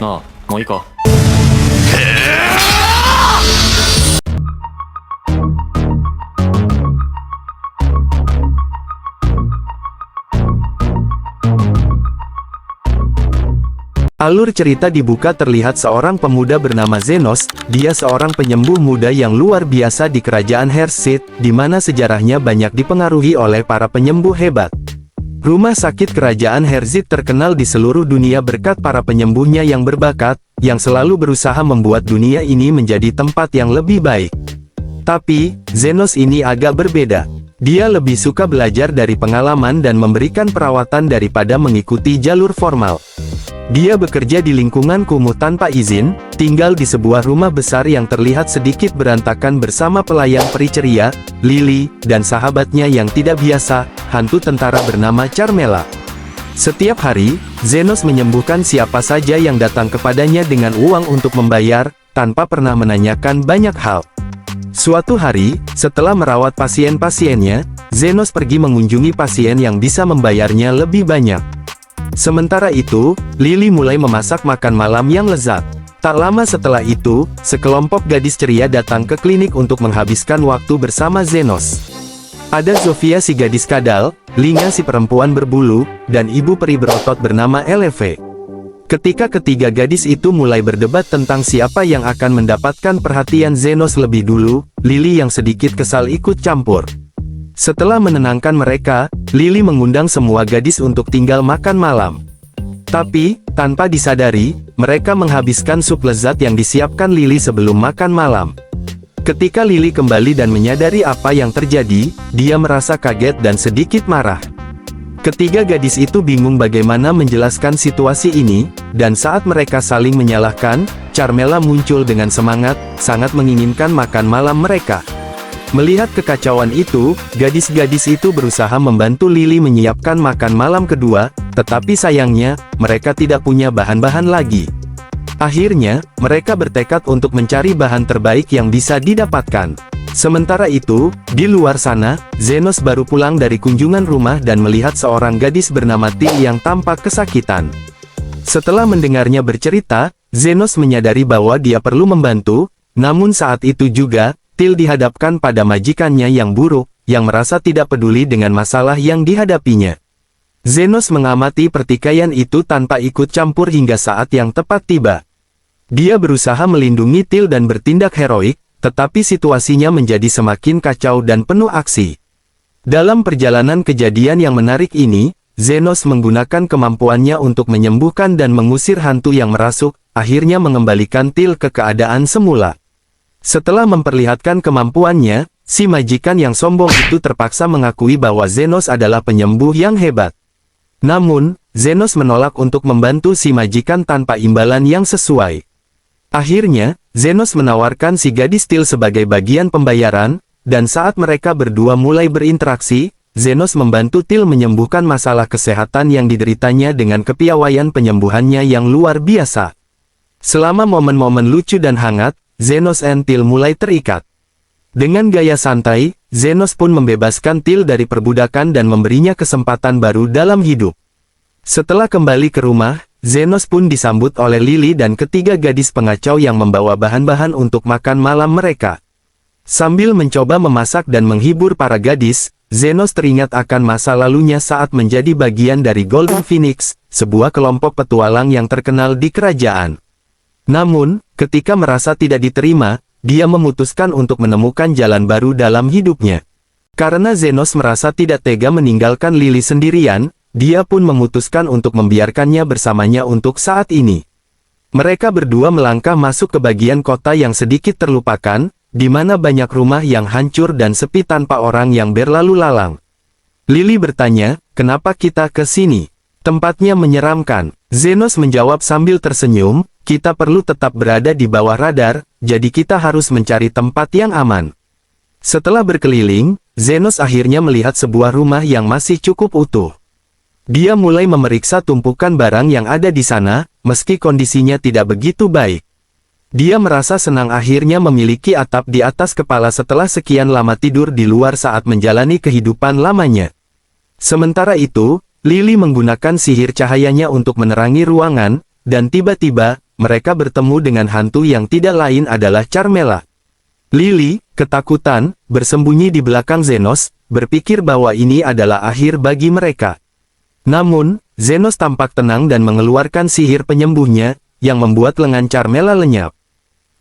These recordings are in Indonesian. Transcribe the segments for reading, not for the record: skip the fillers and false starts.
ああ、もういいか。Alur cerita dibuka terlihat seorang pemuda bernama Zenos. Dia seorang penyembuh muda yang luar biasa di kerajaan Hershey, di mana sejarahnya banyak dipengaruhi oleh para penyembuh hebat. Rumah sakit kerajaan Hershey terkenal di seluruh dunia berkat para penyembuhnya yang berbakat, yang selalu berusaha membuat dunia ini menjadi tempat yang lebih baik. Tapi, Zenos ini agak berbeda. Dia lebih suka belajar dari pengalaman dan memberikan perawatan daripada mengikuti jalur formal. Dia bekerja di lingkungan kumuh tanpa izin, tinggal di sebuah rumah besar yang terlihat sedikit berantakan bersama pelayan peri ceria, Lily, dan sahabatnya yang tidak biasa, hantu tentara bernama Carmela. Setiap hari, Zenos menyembuhkan siapa saja yang datang kepadanya dengan uang untuk membayar, tanpa pernah menanyakan banyak hal. Suatu hari, setelah merawat pasien-pasiennya, Zenos pergi mengunjungi pasien yang bisa membayarnya lebih banyak. Sementara itu, Lily mulai memasak makan malam yang lezat. Tak lama setelah itu, sekelompok gadis ceria datang ke klinik untuk menghabiskan waktu bersama Zenos. Ada Zofia si gadis kadal, Linga si perempuan berbulu, dan ibu peri berotot bernama Eleve. Ketika ketiga gadis itu mulai berdebat tentang siapa yang akan mendapatkan perhatian Zenos lebih dulu, Lily yang sedikit kesal ikut campur. Setelah menenangkan mereka, Lily mengundang semua gadis untuk tinggal makan malam. Tapi, tanpa disadari, mereka menghabiskan sup lezat yang disiapkan Lily sebelum makan malam. Ketika Lily kembali dan menyadari apa yang terjadi, dia merasa kaget dan sedikit marah. Ketiga gadis itu bingung bagaimana menjelaskan situasi ini, dan saat mereka saling menyalahkan, Carmela muncul dengan semangat, sangat menginginkan makan malam mereka. Melihat kekacauan itu, gadis-gadis itu berusaha membantu Lily menyiapkan makan malam kedua, tetapi sayangnya, mereka tidak punya bahan-bahan lagi. Akhirnya, mereka bertekad untuk mencari bahan terbaik yang bisa didapatkan. Sementara itu, di luar sana, Zenos baru pulang dari kunjungan rumah dan melihat seorang gadis bernama Til yang tampak kesakitan. Setelah mendengarnya bercerita, Zenos menyadari bahwa dia perlu membantu, namun saat itu juga, Til dihadapkan pada majikannya yang buruk, yang merasa tidak peduli dengan masalah yang dihadapinya. Zenos mengamati pertikaian itu tanpa ikut campur hingga saat yang tepat tiba. Dia berusaha melindungi Til dan bertindak heroik, tetapi situasinya menjadi semakin kacau dan penuh aksi. Dalam perjalanan kejadian yang menarik ini, Zenos menggunakan kemampuannya untuk menyembuhkan dan mengusir hantu yang merasuk, akhirnya mengembalikan Til ke keadaan semula. Setelah memperlihatkan kemampuannya, si majikan yang sombong itu terpaksa mengakui bahwa Zenos adalah penyembuh yang hebat. Namun, Zenos menolak untuk membantu si majikan tanpa imbalan yang sesuai. Akhirnya, Zenos menawarkan si gadis Til sebagai bagian pembayaran, dan saat mereka berdua mulai berinteraksi, Zenos membantu Til menyembuhkan masalah kesehatan yang dideritanya dengan kepiawaian penyembuhannya yang luar biasa. Selama momen-momen lucu dan hangat, Zenos dan Til mulai terikat. Dengan gaya santai, Zenos pun membebaskan Til dari perbudakan dan memberinya kesempatan baru dalam hidup. Setelah kembali ke rumah, Zenos pun disambut oleh Lily dan ketiga gadis pengacau yang membawa bahan-bahan untuk makan malam mereka. Sambil mencoba memasak dan menghibur para gadis, Zenos teringat akan masa lalunya saat menjadi bagian dari Golden Phoenix, sebuah kelompok petualang yang terkenal di kerajaan. Namun, ketika merasa tidak diterima, dia memutuskan untuk menemukan jalan baru dalam hidupnya. Karena Zenos merasa tidak tega meninggalkan Lily sendirian, dia pun memutuskan untuk membiarkannya bersamanya untuk saat ini. Mereka berdua melangkah masuk ke bagian kota yang sedikit terlupakan, di mana banyak rumah yang hancur dan sepi tanpa orang yang berlalu lalang. Lily bertanya, "Kenapa kita ke sini? Tempatnya menyeramkan." Zenos menjawab sambil tersenyum, "Kita perlu tetap berada di bawah radar, jadi kita harus mencari tempat yang aman." Setelah berkeliling, Zenos akhirnya melihat sebuah rumah yang masih cukup utuh. Dia mulai memeriksa tumpukan barang yang ada di sana, meski kondisinya tidak begitu baik. Dia merasa senang akhirnya memiliki atap di atas kepala setelah sekian lama tidur di luar saat menjalani kehidupan lamanya. Sementara itu, Lily menggunakan sihir cahayanya untuk menerangi ruangan, dan tiba-tiba, mereka bertemu dengan hantu yang tidak lain adalah Carmela. Lily, ketakutan, bersembunyi di belakang Zenos, berpikir bahwa ini adalah akhir bagi mereka. Namun, Zenos tampak tenang dan mengeluarkan sihir penyembuhnya, yang membuat lengan Carmela lenyap.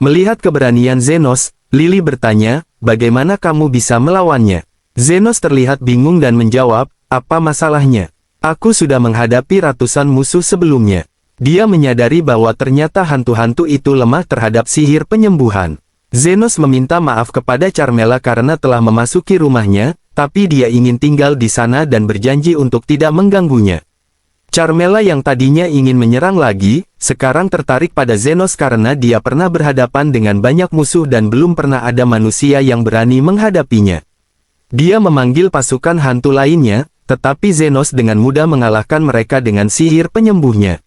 Melihat keberanian Zenos, Lily bertanya, bagaimana kamu bisa melawannya? Zenos terlihat bingung dan menjawab, apa masalahnya? Aku sudah menghadapi ratusan musuh sebelumnya. Dia menyadari bahwa ternyata hantu-hantu itu lemah terhadap sihir penyembuhan. Zenos meminta maaf kepada Carmela karena telah memasuki rumahnya, tapi dia ingin tinggal di sana dan berjanji untuk tidak mengganggunya. Carmela yang tadinya ingin menyerang lagi, sekarang tertarik pada Zenos karena dia pernah berhadapan dengan banyak musuh dan belum pernah ada manusia yang berani menghadapinya. Dia memanggil pasukan hantu lainnya, tetapi Zenos dengan mudah mengalahkan mereka dengan sihir penyembuhnya.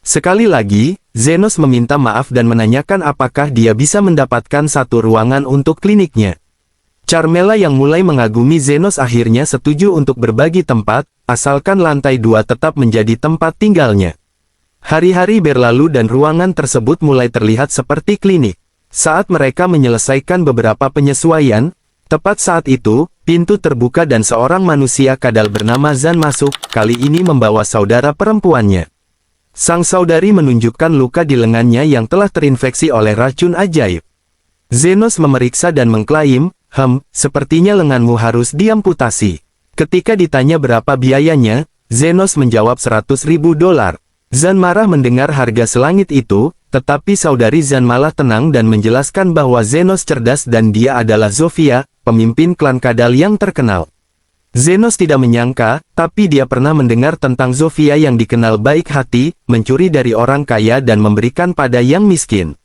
Sekali lagi, Zenos meminta maaf dan menanyakan apakah dia bisa mendapatkan satu ruangan untuk kliniknya. Carmela yang mulai mengagumi Zenos akhirnya setuju untuk berbagi tempat, asalkan lantai 2 tetap menjadi tempat tinggalnya. Hari-hari berlalu dan ruangan tersebut mulai terlihat seperti klinik. Saat mereka menyelesaikan beberapa penyesuaian, tepat saat itu, pintu terbuka dan seorang manusia kadal bernama Zan masuk, kali ini membawa saudara perempuannya. Sang saudari menunjukkan luka di lengannya yang telah terinfeksi oleh racun ajaib. Zenos memeriksa dan mengklaim, sepertinya lenganmu harus diamputasi. Ketika ditanya berapa biayanya, Zenos menjawab $100.000. Zan marah mendengar harga selangit itu, tetapi saudari Zan malah tenang dan menjelaskan bahwa Zenos cerdas dan dia adalah Zofia, pemimpin klan kadal yang terkenal. Zenos tidak menyangka, tapi dia pernah mendengar tentang Zofia yang dikenal baik hati, mencuri dari orang kaya dan memberikan pada yang miskin.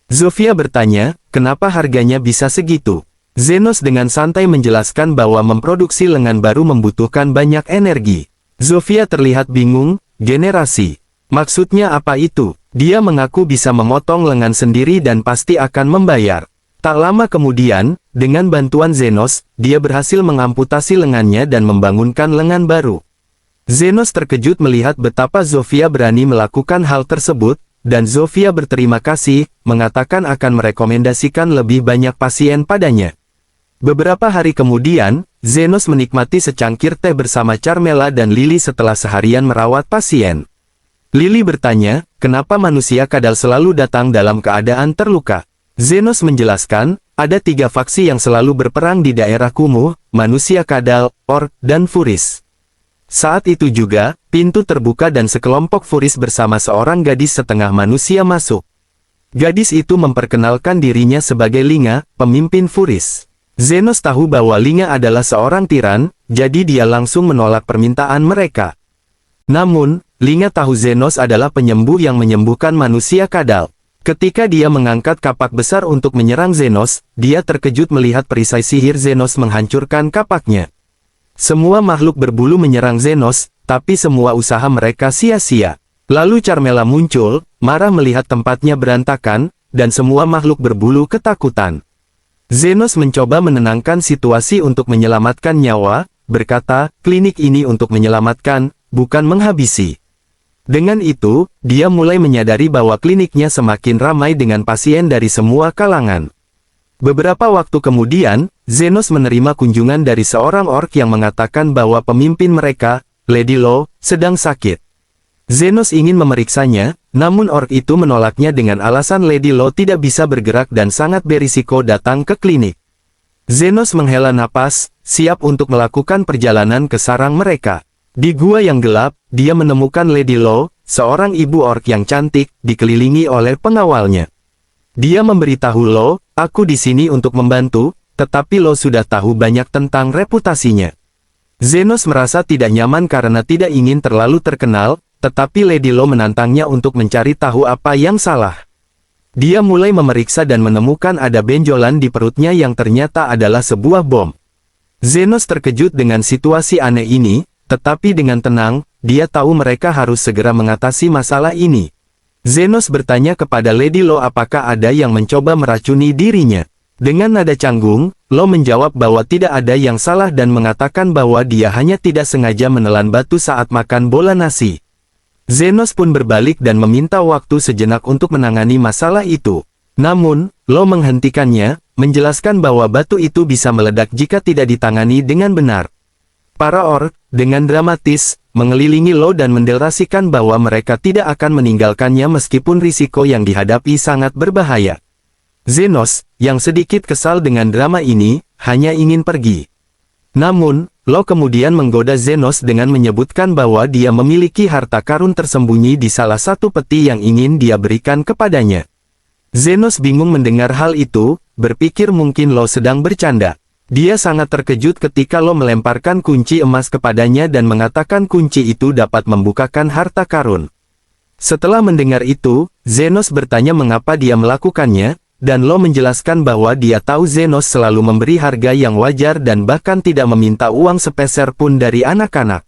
Zofia bertanya, kenapa harganya bisa segitu? Zenos dengan santai menjelaskan bahwa memproduksi lengan baru membutuhkan banyak energi. Zofia terlihat bingung, generasi. Maksudnya apa itu? Dia mengaku bisa memotong lengan sendiri dan pasti akan membayar. Tak lama kemudian, dengan bantuan Zenos, dia berhasil mengamputasi lengannya dan membangunkan lengan baru. Zenos terkejut melihat betapa Zofia berani melakukan hal tersebut, dan Zofia berterima kasih, mengatakan akan merekomendasikan lebih banyak pasien padanya. Beberapa hari kemudian, Zenos menikmati secangkir teh bersama Carmela dan Lily setelah seharian merawat pasien. Lily bertanya, kenapa manusia kadal selalu datang dalam keadaan terluka? Zenos menjelaskan, ada 3 faksi yang selalu berperang di daerah kumuh, manusia kadal, orc, dan furis. Saat itu juga, pintu terbuka dan sekelompok furis bersama seorang gadis setengah manusia masuk. Gadis itu memperkenalkan dirinya sebagai Linga, pemimpin furis. Zenos tahu bahwa Linga adalah seorang tiran, jadi dia langsung menolak permintaan mereka. Namun, Linga tahu Zenos adalah penyembuh yang menyembuhkan manusia kadal. Ketika dia mengangkat kapak besar untuk menyerang Zenos, dia terkejut melihat perisai sihir Zenos menghancurkan kapaknya. Semua makhluk berbulu menyerang Zenos, tapi semua usaha mereka sia-sia. Lalu Carmela muncul, marah melihat tempatnya berantakan, dan semua makhluk berbulu ketakutan. Zenos mencoba menenangkan situasi untuk menyelamatkan nyawa, berkata, klinik ini untuk menyelamatkan, bukan menghabisi. Dengan itu, dia mulai menyadari bahwa kliniknya semakin ramai dengan pasien dari semua kalangan. Beberapa waktu kemudian, Zenos menerima kunjungan dari seorang orc yang mengatakan bahwa pemimpin mereka, Lady Lo, sedang sakit. Zenos ingin memeriksanya, namun orc itu menolaknya dengan alasan Lady Lo tidak bisa bergerak dan sangat berisiko datang ke klinik. Zenos menghela napas, siap untuk melakukan perjalanan ke sarang mereka. Di gua yang gelap, dia menemukan Lady Lo, seorang ibu orc yang cantik, dikelilingi oleh pengawalnya. Dia memberitahu Lo, aku di sini untuk membantu, tetapi Lo sudah tahu banyak tentang reputasinya. Zenos merasa tidak nyaman karena tidak ingin terlalu terkenal, tetapi Lady Lo menantangnya untuk mencari tahu apa yang salah. Dia mulai memeriksa dan menemukan ada benjolan di perutnya yang ternyata adalah sebuah bom. Zenos terkejut dengan situasi aneh ini, tetapi dengan tenang, dia tahu mereka harus segera mengatasi masalah ini. Zenos bertanya kepada Lady Lo apakah ada yang mencoba meracuni dirinya. Dengan nada canggung, Lo menjawab bahwa tidak ada yang salah dan mengatakan bahwa dia hanya tidak sengaja menelan batu saat makan bola nasi. Zenos pun berbalik dan meminta waktu sejenak untuk menangani masalah itu. Namun, Lo menghentikannya, menjelaskan bahwa batu itu bisa meledak jika tidak ditangani dengan benar. Para orc, dengan dramatis, mengelilingi Lo dan mendeklarasikan bahwa mereka tidak akan meninggalkannya meskipun risiko yang dihadapi sangat berbahaya. Zenos, yang sedikit kesal dengan drama ini, hanya ingin pergi. Namun, Lo kemudian menggoda Zenos dengan menyebutkan bahwa dia memiliki harta karun tersembunyi di salah satu peti yang ingin dia berikan kepadanya. Zenos bingung mendengar hal itu, berpikir mungkin Lo sedang bercanda. Dia sangat terkejut ketika Lo melemparkan kunci emas kepadanya dan mengatakan kunci itu dapat membukakan harta karun. Setelah mendengar itu, Zenos bertanya mengapa dia melakukannya, dan Lo menjelaskan bahwa dia tahu Zenos selalu memberi harga yang wajar dan bahkan tidak meminta uang sepeser pun dari anak-anak.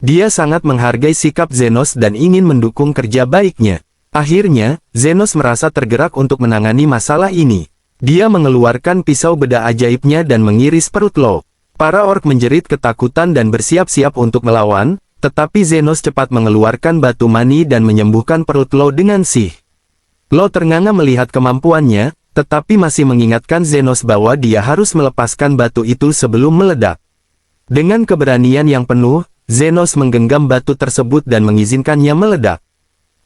Dia sangat menghargai sikap Zenos dan ingin mendukung kerja baiknya. Akhirnya, Zenos merasa tergerak untuk menangani masalah ini. Dia mengeluarkan pisau bedah ajaibnya dan mengiris perut Lo. Para orc menjerit ketakutan dan bersiap-siap untuk melawan, tetapi Zenos cepat mengeluarkan batu mani dan menyembuhkan perut Lo dengan sih. Lo ternganga melihat kemampuannya, tetapi masih mengingatkan Zenos bahwa dia harus melepaskan batu itu sebelum meledak. Dengan keberanian yang penuh, Zenos menggenggam batu tersebut dan mengizinkannya meledak.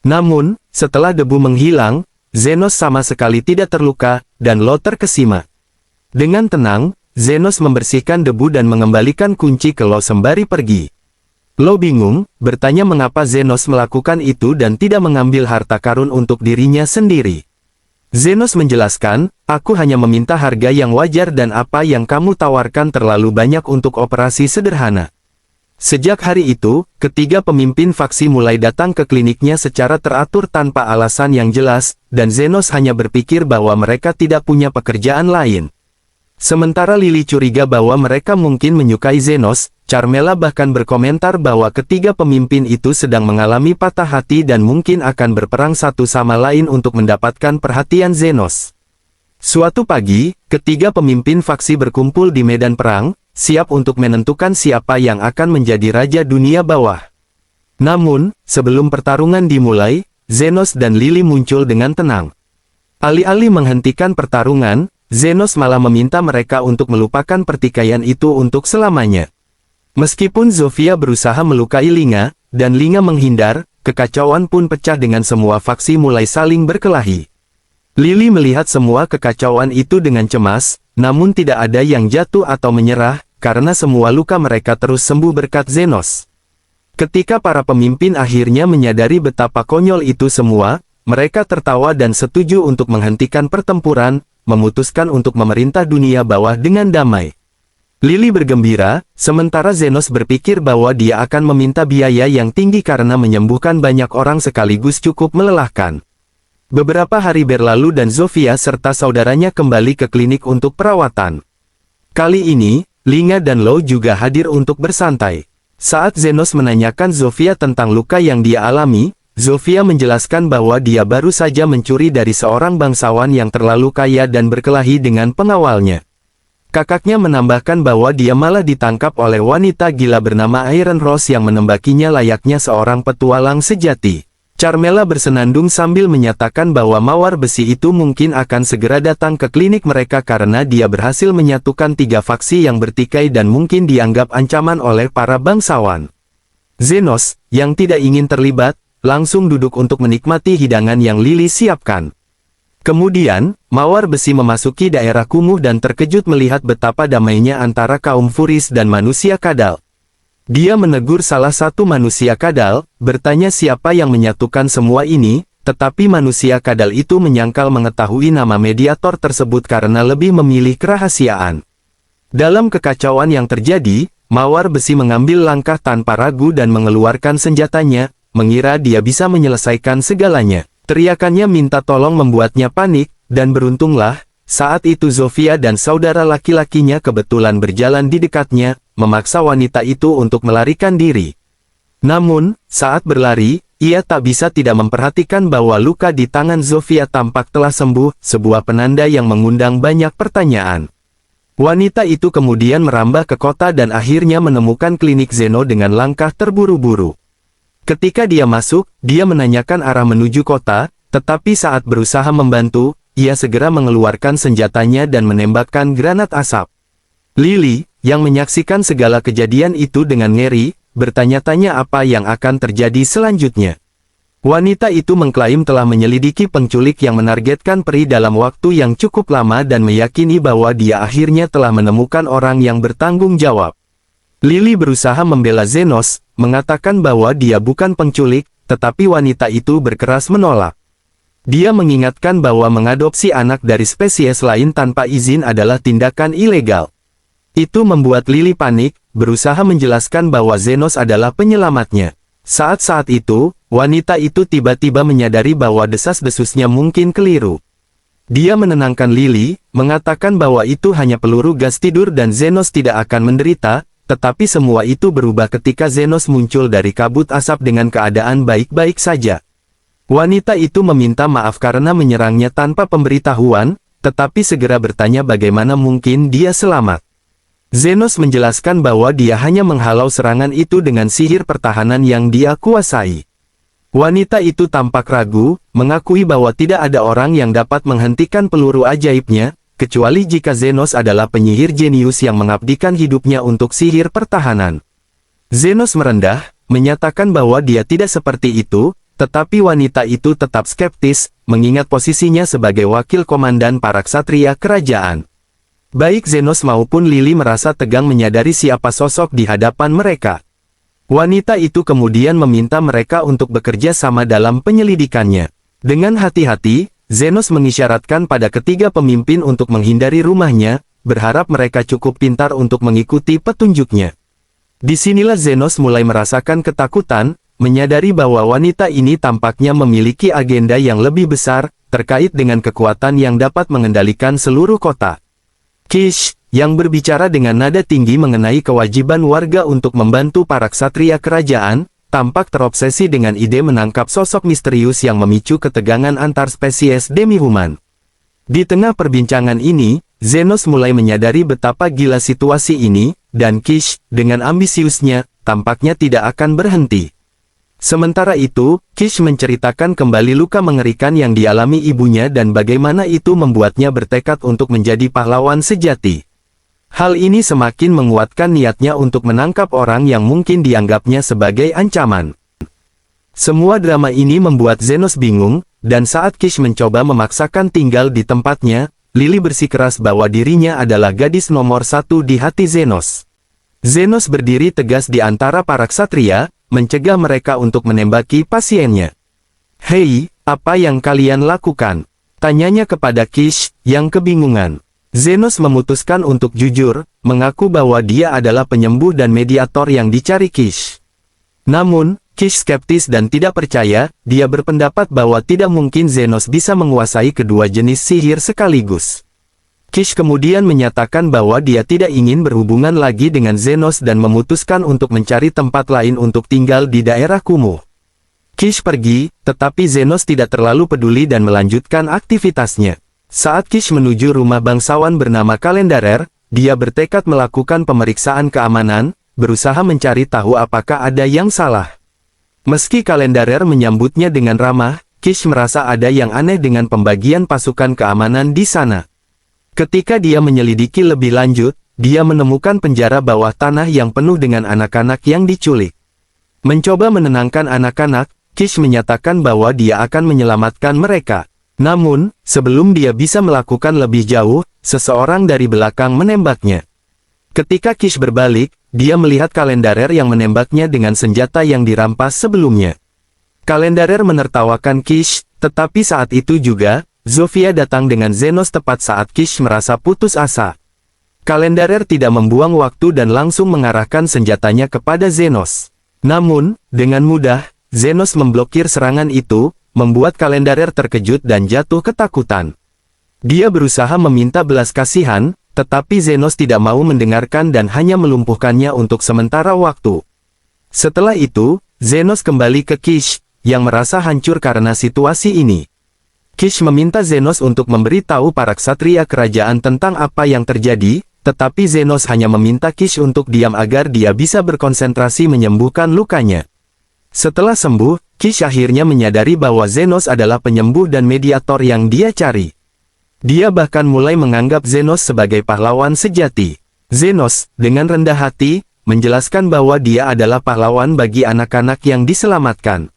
Namun, setelah debu menghilang, Zenos sama sekali tidak terluka, dan Lo terkesima. Dengan tenang, Zenos membersihkan debu dan mengembalikan kunci ke Lo sembari pergi. Lo bingung, bertanya mengapa Zenos melakukan itu dan tidak mengambil harta karun untuk dirinya sendiri. Zenos menjelaskan, aku hanya meminta harga yang wajar dan apa yang kamu tawarkan terlalu banyak untuk operasi sederhana. Sejak hari itu, ketiga pemimpin faksi mulai datang ke kliniknya secara teratur tanpa alasan yang jelas, dan Zenos hanya berpikir bahwa mereka tidak punya pekerjaan lain. Sementara Lily curiga bahwa mereka mungkin menyukai Zenos, Carmela bahkan berkomentar bahwa ketiga pemimpin itu sedang mengalami patah hati dan mungkin akan berperang satu sama lain untuk mendapatkan perhatian Zenos. Suatu pagi, ketiga pemimpin faksi berkumpul di medan perang, siap untuk menentukan siapa yang akan menjadi raja dunia bawah. Namun, sebelum pertarungan dimulai, Zenos dan Lily muncul dengan tenang. Alih-alih menghentikan pertarungan, Zenos malah meminta mereka untuk melupakan pertikaian itu untuk selamanya. Meskipun Zofia berusaha melukai Linga, dan Linga menghindar, kekacauan pun pecah dengan semua faksi mulai saling berkelahi. Lily melihat semua kekacauan itu dengan cemas, namun tidak ada yang jatuh atau menyerah, karena semua luka mereka terus sembuh berkat Zenos. Ketika para pemimpin akhirnya menyadari betapa konyol itu semua, mereka tertawa dan setuju untuk menghentikan pertempuran, memutuskan untuk memerintah dunia bawah dengan damai. Lily bergembira, sementara Zenos berpikir bahwa dia akan meminta biaya yang tinggi karena menyembuhkan banyak orang sekaligus cukup melelahkan. Beberapa hari berlalu dan Zofia serta saudaranya kembali ke klinik untuk perawatan. Kali ini, Linga dan Lo juga hadir untuk bersantai. Saat Zenos menanyakan Zofia tentang luka yang dia alami, Zofia menjelaskan bahwa dia baru saja mencuri dari seorang bangsawan yang terlalu kaya dan berkelahi dengan pengawalnya. Kakaknya menambahkan bahwa dia malah ditangkap oleh wanita gila bernama Iron Rose yang menembakinya layaknya seorang petualang sejati. Carmela bersenandung sambil menyatakan bahwa mawar besi itu mungkin akan segera datang ke klinik mereka karena dia berhasil menyatukan tiga faksi yang bertikai dan mungkin dianggap ancaman oleh para bangsawan. Zenos, yang tidak ingin terlibat, langsung duduk untuk menikmati hidangan yang Lily siapkan. Kemudian, mawar besi memasuki daerah kumuh dan terkejut melihat betapa damainya antara kaum Furis dan manusia kadal. Dia menegur salah satu manusia kadal, bertanya siapa yang menyatukan semua ini, tetapi manusia kadal itu menyangkal mengetahui nama mediator tersebut karena lebih memilih kerahasiaan. Dalam kekacauan yang terjadi, mawar besi mengambil langkah tanpa ragu dan mengeluarkan senjatanya, mengira dia bisa menyelesaikan segalanya. Teriakannya minta tolong membuatnya panik, dan beruntunglah, saat itu Zofia dan saudara laki-lakinya kebetulan berjalan di dekatnya, memaksa wanita itu untuk melarikan diri. Namun, saat berlari, ia tak bisa tidak memperhatikan bahwa luka di tangan Zofia tampak telah sembuh, sebuah penanda yang mengundang banyak pertanyaan. Wanita itu kemudian merambah ke kota dan akhirnya menemukan klinik Zeno dengan langkah terburu-buru. Ketika dia masuk, dia menanyakan arah menuju kota, tetapi saat berusaha membantu, ia segera mengeluarkan senjatanya dan menembakkan granat asap. Lily, yang menyaksikan segala kejadian itu dengan ngeri, bertanya-tanya apa yang akan terjadi selanjutnya. Wanita itu mengklaim telah menyelidiki penculik yang menargetkan peri dalam waktu yang cukup lama dan meyakini bahwa dia akhirnya telah menemukan orang yang bertanggung jawab. Lily berusaha membela Zenos, mengatakan bahwa dia bukan penculik, tetapi wanita itu berkeras menolak. Dia mengingatkan bahwa mengadopsi anak dari spesies lain tanpa izin adalah tindakan ilegal. Itu membuat Lily panik, berusaha menjelaskan bahwa Zenos adalah penyelamatnya. Saat-saat itu, wanita itu tiba-tiba menyadari bahwa desas-desusnya mungkin keliru. Dia menenangkan Lily, mengatakan bahwa itu hanya peluru gas tidur dan Zenos tidak akan menderita, tetapi semua itu berubah ketika Zenos muncul dari kabut asap dengan keadaan baik-baik saja. Wanita itu meminta maaf karena menyerangnya tanpa pemberitahuan, tetapi segera bertanya bagaimana mungkin dia selamat. Zenos menjelaskan bahwa dia hanya menghalau serangan itu dengan sihir pertahanan yang dia kuasai. Wanita itu tampak ragu, mengakui bahwa tidak ada orang yang dapat menghentikan peluru ajaibnya, kecuali jika Zenos adalah penyihir jenius yang mengabdikan hidupnya untuk sihir pertahanan. Zenos merendah, menyatakan bahwa dia tidak seperti itu, tetapi wanita itu tetap skeptis, mengingat posisinya sebagai wakil komandan para ksatria kerajaan. Baik Zenos maupun Lily merasa tegang menyadari siapa sosok di hadapan mereka. Wanita itu kemudian meminta mereka untuk bekerja sama dalam penyelidikannya. Dengan hati-hati, Zenos mengisyaratkan pada ketiga pemimpin untuk menghindari rumahnya, berharap mereka cukup pintar untuk mengikuti petunjuknya. Disinilah Zenos mulai merasakan ketakutan, menyadari bahwa wanita ini tampaknya memiliki agenda yang lebih besar, terkait dengan kekuatan yang dapat mengendalikan seluruh kota. Kish, yang berbicara dengan nada tinggi mengenai kewajiban warga untuk membantu para ksatria kerajaan, tampak terobsesi dengan ide menangkap sosok misterius yang memicu ketegangan antar spesies demi-human. Di tengah perbincangan ini, Zenos mulai menyadari betapa gila situasi ini, dan Kish, dengan ambisiusnya, tampaknya tidak akan berhenti. Sementara itu, Kish menceritakan kembali luka mengerikan yang dialami ibunya dan bagaimana itu membuatnya bertekad untuk menjadi pahlawan sejati. Hal ini semakin menguatkan niatnya untuk menangkap orang yang mungkin dianggapnya sebagai ancaman. Semua drama ini membuat Zenos bingung, dan saat Kish mencoba memaksakan tinggal di tempatnya, Lily bersikeras bahwa dirinya adalah gadis nomor satu di hati Zenos. Zenos berdiri tegas di antara para ksatria, mencegah mereka untuk menembaki pasiennya. "Hei, apa yang kalian lakukan?" tanyanya kepada Kish, yang kebingungan. Zenos memutuskan untuk jujur, mengaku bahwa dia adalah penyembuh dan mediator yang dicari Kish. Namun, Kish skeptis dan tidak percaya, dia berpendapat bahwa tidak mungkin Zenos bisa menguasai kedua jenis sihir sekaligus. Kish kemudian menyatakan bahwa dia tidak ingin berhubungan lagi dengan Zenos dan memutuskan untuk mencari tempat lain untuk tinggal di daerah kumuh. Kish pergi, tetapi Zenos tidak terlalu peduli dan melanjutkan aktivitasnya. Saat Kish menuju rumah bangsawan bernama Kalendarer, dia bertekad melakukan pemeriksaan keamanan, berusaha mencari tahu apakah ada yang salah. Meski Kalendarer menyambutnya dengan ramah, Kish merasa ada yang aneh dengan pembagian pasukan keamanan di sana. Ketika dia menyelidiki lebih lanjut, dia menemukan penjara bawah tanah yang penuh dengan anak-anak yang diculik. Mencoba menenangkan anak-anak, Kish menyatakan bahwa dia akan menyelamatkan mereka. Namun, sebelum dia bisa melakukan lebih jauh, seseorang dari belakang menembaknya. Ketika Kish berbalik, dia melihat Kalendarer yang menembaknya dengan senjata yang dirampas sebelumnya. Kalendarer menertawakan Kish, tetapi saat itu juga, Zofia datang dengan Zenos tepat saat Kish merasa putus asa. Kalendarer tidak membuang waktu dan langsung mengarahkan senjatanya kepada Zenos. Namun, dengan mudah, Zenos memblokir serangan itu, membuat Kalendarer terkejut dan jatuh ketakutan. Dia berusaha meminta belas kasihan, tetapi Zenos tidak mau mendengarkan dan hanya melumpuhkannya untuk sementara waktu. Setelah itu, Zenos kembali ke Kish, yang merasa hancur karena situasi ini. Kish meminta Zenos untuk memberitahu para ksatria kerajaan tentang apa yang terjadi, tetapi Zenos hanya meminta Kish untuk diam agar dia bisa berkonsentrasi menyembuhkan lukanya. Setelah sembuh, Kish akhirnya menyadari bahwa Zenos adalah penyembuh dan mediator yang dia cari. Dia bahkan mulai menganggap Zenos sebagai pahlawan sejati. Zenos, dengan rendah hati, menjelaskan bahwa dia adalah pahlawan bagi anak-anak yang diselamatkan.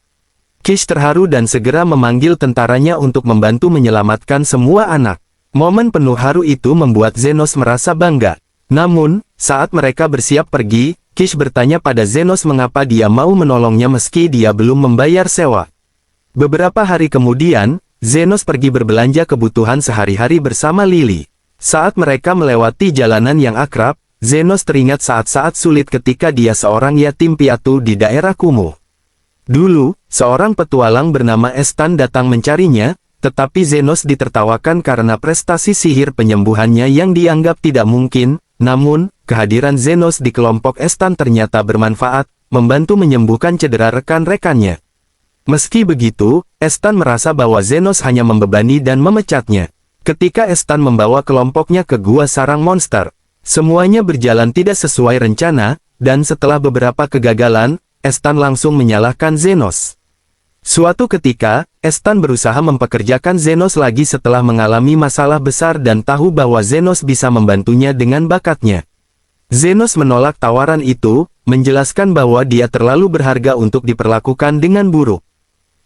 Kish terharu dan segera memanggil tentaranya untuk membantu menyelamatkan semua anak. Momen penuh haru itu membuat Zenos merasa bangga. Namun, saat mereka bersiap pergi, Kish bertanya pada Zenos mengapa dia mau menolongnya meski dia belum membayar sewa. Beberapa hari kemudian, Zenos pergi berbelanja kebutuhan sehari-hari bersama Lily. Saat mereka melewati jalanan yang akrab, Zenos teringat saat-saat sulit ketika dia seorang yatim piatu di daerah kumuh. Dulu, seorang petualang bernama Estan datang mencarinya, tetapi Zenos ditertawakan karena prestasi sihir penyembuhannya yang dianggap tidak mungkin. Namun, kehadiran Zenos di kelompok Estan ternyata bermanfaat, membantu menyembuhkan cedera rekan-rekannya. Meski begitu, Estan merasa bahwa Zenos hanya membebani dan memecatnya. Ketika Estan membawa kelompoknya ke gua sarang monster, semuanya berjalan tidak sesuai rencana, dan setelah beberapa kegagalan, Estan langsung menyalahkan Zenos. Suatu ketika, Estan berusaha mempekerjakan Zenos lagi setelah mengalami masalah besar dan tahu bahwa Zenos bisa membantunya dengan bakatnya. Zenos menolak tawaran itu, menjelaskan bahwa dia terlalu berharga untuk diperlakukan dengan buruk.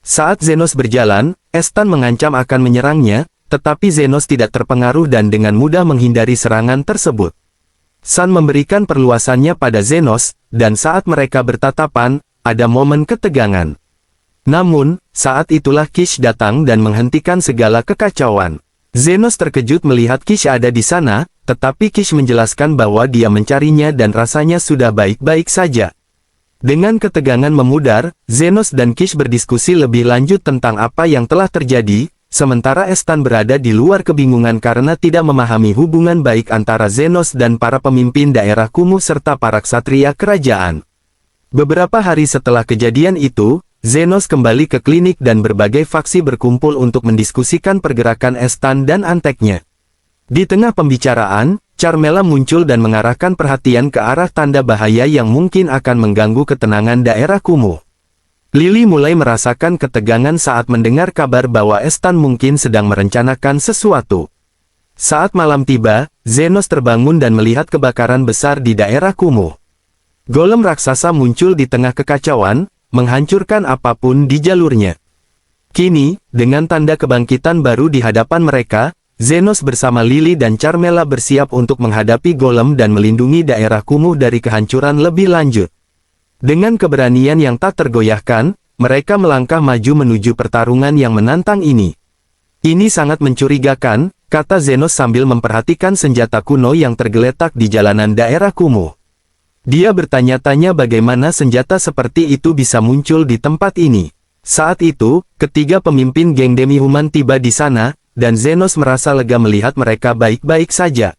Saat Zenos berjalan, Estan mengancam akan menyerangnya, tetapi Zenos tidak terpengaruh dan dengan mudah menghindari serangan tersebut. San memberikan perluasannya pada Zenos, dan saat mereka bertatapan, ada momen ketegangan. Namun, saat itulah Kish datang dan menghentikan segala kekacauan. Zenos terkejut melihat Kish ada di sana, tetapi Kish menjelaskan bahwa dia mencarinya dan rasanya sudah baik-baik saja. Dengan ketegangan memudar, Zenos dan Kish berdiskusi lebih lanjut tentang apa yang telah terjadi, sementara Estan berada di luar kebingungan karena tidak memahami hubungan baik antara Zenos dan para pemimpin daerah kumuh serta para ksatria kerajaan. Beberapa hari setelah kejadian itu, Zenos kembali ke klinik dan berbagai faksi berkumpul untuk mendiskusikan pergerakan Estan dan anteknya. Di tengah pembicaraan, Carmela muncul dan mengarahkan perhatian ke arah tanda bahaya yang mungkin akan mengganggu ketenangan daerah kumuh. Lily mulai merasakan ketegangan saat mendengar kabar bahwa Estan mungkin sedang merencanakan sesuatu. Saat malam tiba, Zenos terbangun dan melihat kebakaran besar di daerah kumuh. Golem raksasa muncul di tengah kekacauan, menghancurkan apapun di jalurnya. Kini, dengan tanda kebangkitan baru di hadapan mereka, Zenos bersama Lily dan Carmela bersiap untuk menghadapi golem dan melindungi daerah kumuh dari kehancuran lebih lanjut. Dengan keberanian yang tak tergoyahkan, mereka melangkah maju menuju pertarungan yang menantang ini. Ini sangat mencurigakan, kata Zenos sambil memperhatikan senjata kuno yang tergeletak di jalanan daerah kumuh. Dia bertanya-tanya bagaimana senjata seperti itu bisa muncul di tempat ini. Saat itu, ketiga pemimpin geng demi-human tiba di sana, dan Zenos merasa lega melihat mereka baik-baik saja.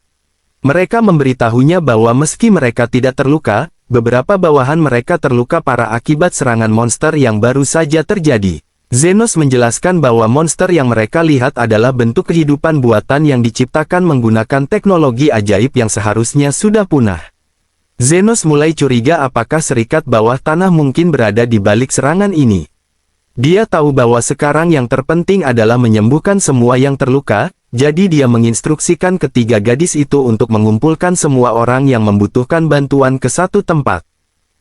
Mereka memberitahunya bahwa meski mereka tidak terluka, beberapa bawahan mereka terluka parah akibat serangan monster yang baru saja terjadi. Zenos menjelaskan bahwa monster yang mereka lihat adalah bentuk kehidupan buatan yang diciptakan menggunakan teknologi ajaib yang seharusnya sudah punah. Zenos mulai curiga apakah serikat bawah tanah mungkin berada di balik serangan ini. Dia tahu bahwa sekarang yang terpenting adalah menyembuhkan semua yang terluka, jadi dia menginstruksikan ketiga gadis itu untuk mengumpulkan semua orang yang membutuhkan bantuan ke satu tempat.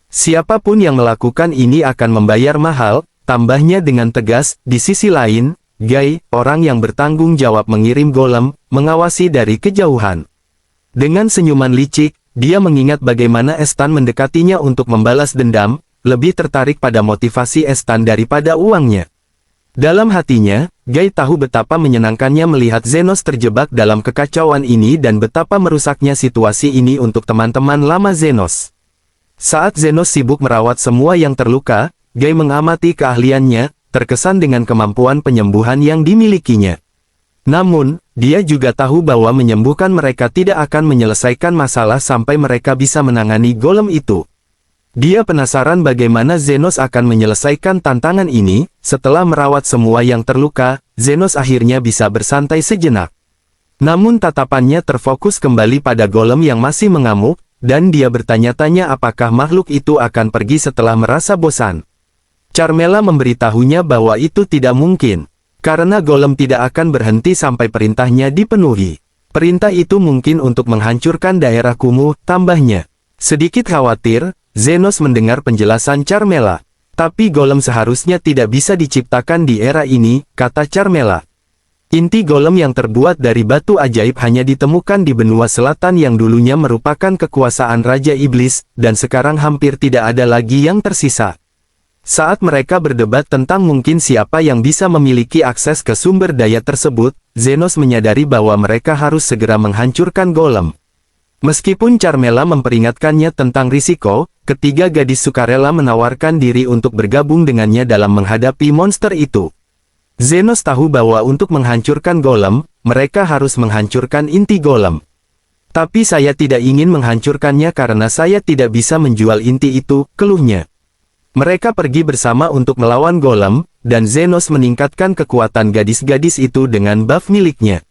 Siapapun yang melakukan ini akan membayar mahal, tambahnya dengan tegas. Di sisi lain, Guy, orang yang bertanggung jawab mengirim golem, mengawasi dari kejauhan. Dengan senyuman licik, dia mengingat bagaimana Estan mendekatinya untuk membalas dendam, lebih tertarik pada motivasi Estan daripada uangnya. Dalam hatinya, Guy tahu betapa menyenangkannya melihat Zenos terjebak dalam kekacauan ini dan betapa merusaknya situasi ini untuk teman-teman lama Zenos. Saat Zenos sibuk merawat semua yang terluka, Guy mengamati keahliannya, terkesan dengan kemampuan penyembuhan yang dimilikinya. Namun, dia juga tahu bahwa menyembuhkan mereka tidak akan menyelesaikan masalah sampai mereka bisa menangani golem itu. Dia penasaran bagaimana Zenos akan menyelesaikan tantangan ini. Setelah merawat semua yang terluka, Zenos akhirnya bisa bersantai sejenak. Namun tatapannya terfokus kembali pada golem yang masih mengamuk, dan dia bertanya-tanya apakah makhluk itu akan pergi setelah merasa bosan. Carmela memberitahunya bahwa itu tidak mungkin, karena golem tidak akan berhenti sampai perintahnya dipenuhi. Perintah itu mungkin untuk menghancurkan daerah kumuh, tambahnya. Sedikit khawatir, Zenos mendengar penjelasan Carmela. Tapi golem seharusnya tidak bisa diciptakan di era ini, kata Carmela. Inti golem yang terbuat dari batu ajaib hanya ditemukan di benua selatan yang dulunya merupakan kekuasaan Raja Iblis, dan sekarang hampir tidak ada lagi yang tersisa. Saat mereka berdebat tentang mungkin siapa yang bisa memiliki akses ke sumber daya tersebut, Zenos menyadari bahwa mereka harus segera menghancurkan golem. Meskipun Carmela memperingatkannya tentang risiko, ketiga gadis sukarela menawarkan diri untuk bergabung dengannya dalam menghadapi monster itu. Zenos tahu bahwa untuk menghancurkan golem, mereka harus menghancurkan inti golem. Tapi saya tidak ingin menghancurkannya karena saya tidak bisa menjual inti itu, keluhnya. Mereka pergi bersama untuk melawan golem, dan Zenos meningkatkan kekuatan gadis-gadis itu dengan buff miliknya.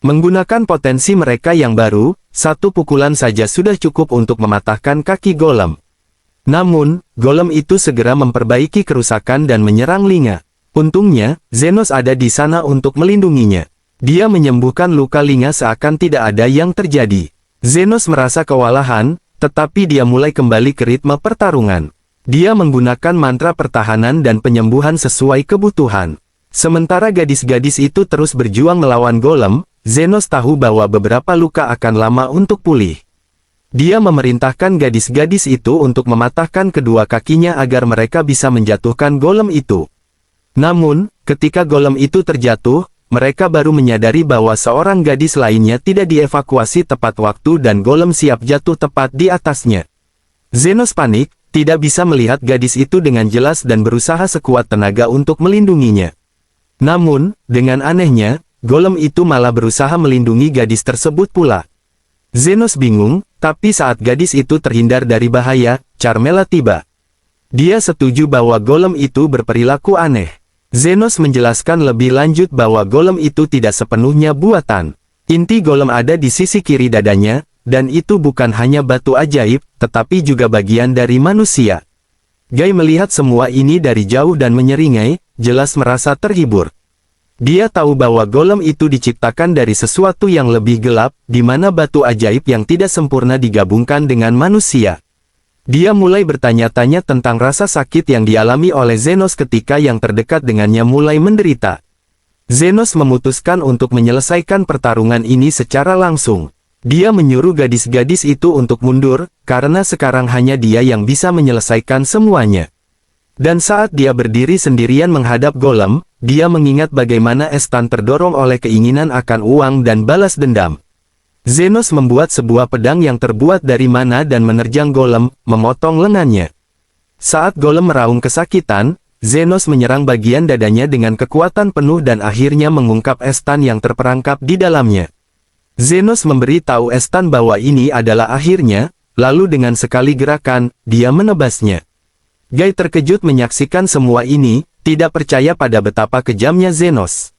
Menggunakan potensi mereka yang baru, satu pukulan saja sudah cukup untuk mematahkan kaki golem. Namun, golem itu segera memperbaiki kerusakan dan menyerang Linga. Untungnya, Zenos ada di sana untuk melindunginya. Dia menyembuhkan luka Linga seakan tidak ada yang terjadi. Zenos merasa kewalahan, tetapi dia mulai kembali ke ritme pertarungan. Dia menggunakan mantra pertahanan dan penyembuhan sesuai kebutuhan. Sementara gadis-gadis itu terus berjuang melawan golem, Zenos tahu bahwa beberapa luka akan lama untuk pulih. Dia memerintahkan gadis-gadis itu untuk mematahkan kedua kakinya agar mereka bisa menjatuhkan golem itu. Namun, ketika golem itu terjatuh, mereka baru menyadari bahwa seorang gadis lainnya tidak dievakuasi tepat waktu dan golem siap jatuh tepat di atasnya. Zenos panik, tidak bisa melihat gadis itu dengan jelas dan berusaha sekuat tenaga untuk melindunginya. Namun, dengan anehnya, golem itu malah berusaha melindungi gadis tersebut pula. Zenos bingung, tapi saat gadis itu terhindar dari bahaya, Carmela tiba. Dia setuju bahwa golem itu berperilaku aneh. Zenos menjelaskan lebih lanjut bahwa golem itu tidak sepenuhnya buatan. Inti golem ada di sisi kiri dadanya, dan itu bukan hanya batu ajaib, tetapi juga bagian dari manusia. Guy melihat semua ini dari jauh dan menyeringai, jelas merasa terhibur. Dia tahu bahwa golem itu diciptakan dari sesuatu yang lebih gelap, di mana batu ajaib yang tidak sempurna digabungkan dengan manusia. Dia mulai bertanya-tanya tentang rasa sakit yang dialami oleh Zenos ketika yang terdekat dengannya mulai menderita. Zenos memutuskan untuk menyelesaikan pertarungan ini secara langsung. Dia menyuruh gadis-gadis itu untuk mundur, karena sekarang hanya dia yang bisa menyelesaikan semuanya. Dan saat dia berdiri sendirian menghadap golem, dia mengingat bagaimana Estan terdorong oleh keinginan akan uang dan balas dendam. Zenos membuat sebuah pedang yang terbuat dari mana dan menerjang golem, memotong lengannya. Saat golem meraung kesakitan, Zenos menyerang bagian dadanya dengan kekuatan penuh dan akhirnya mengungkap Estan yang terperangkap di dalamnya. Zenos memberi tahu Estan bahwa ini adalah akhirnya, lalu dengan sekali gerakan, dia menebasnya. Guy terkejut menyaksikan semua ini, tidak percaya pada betapa kejamnya Zenos.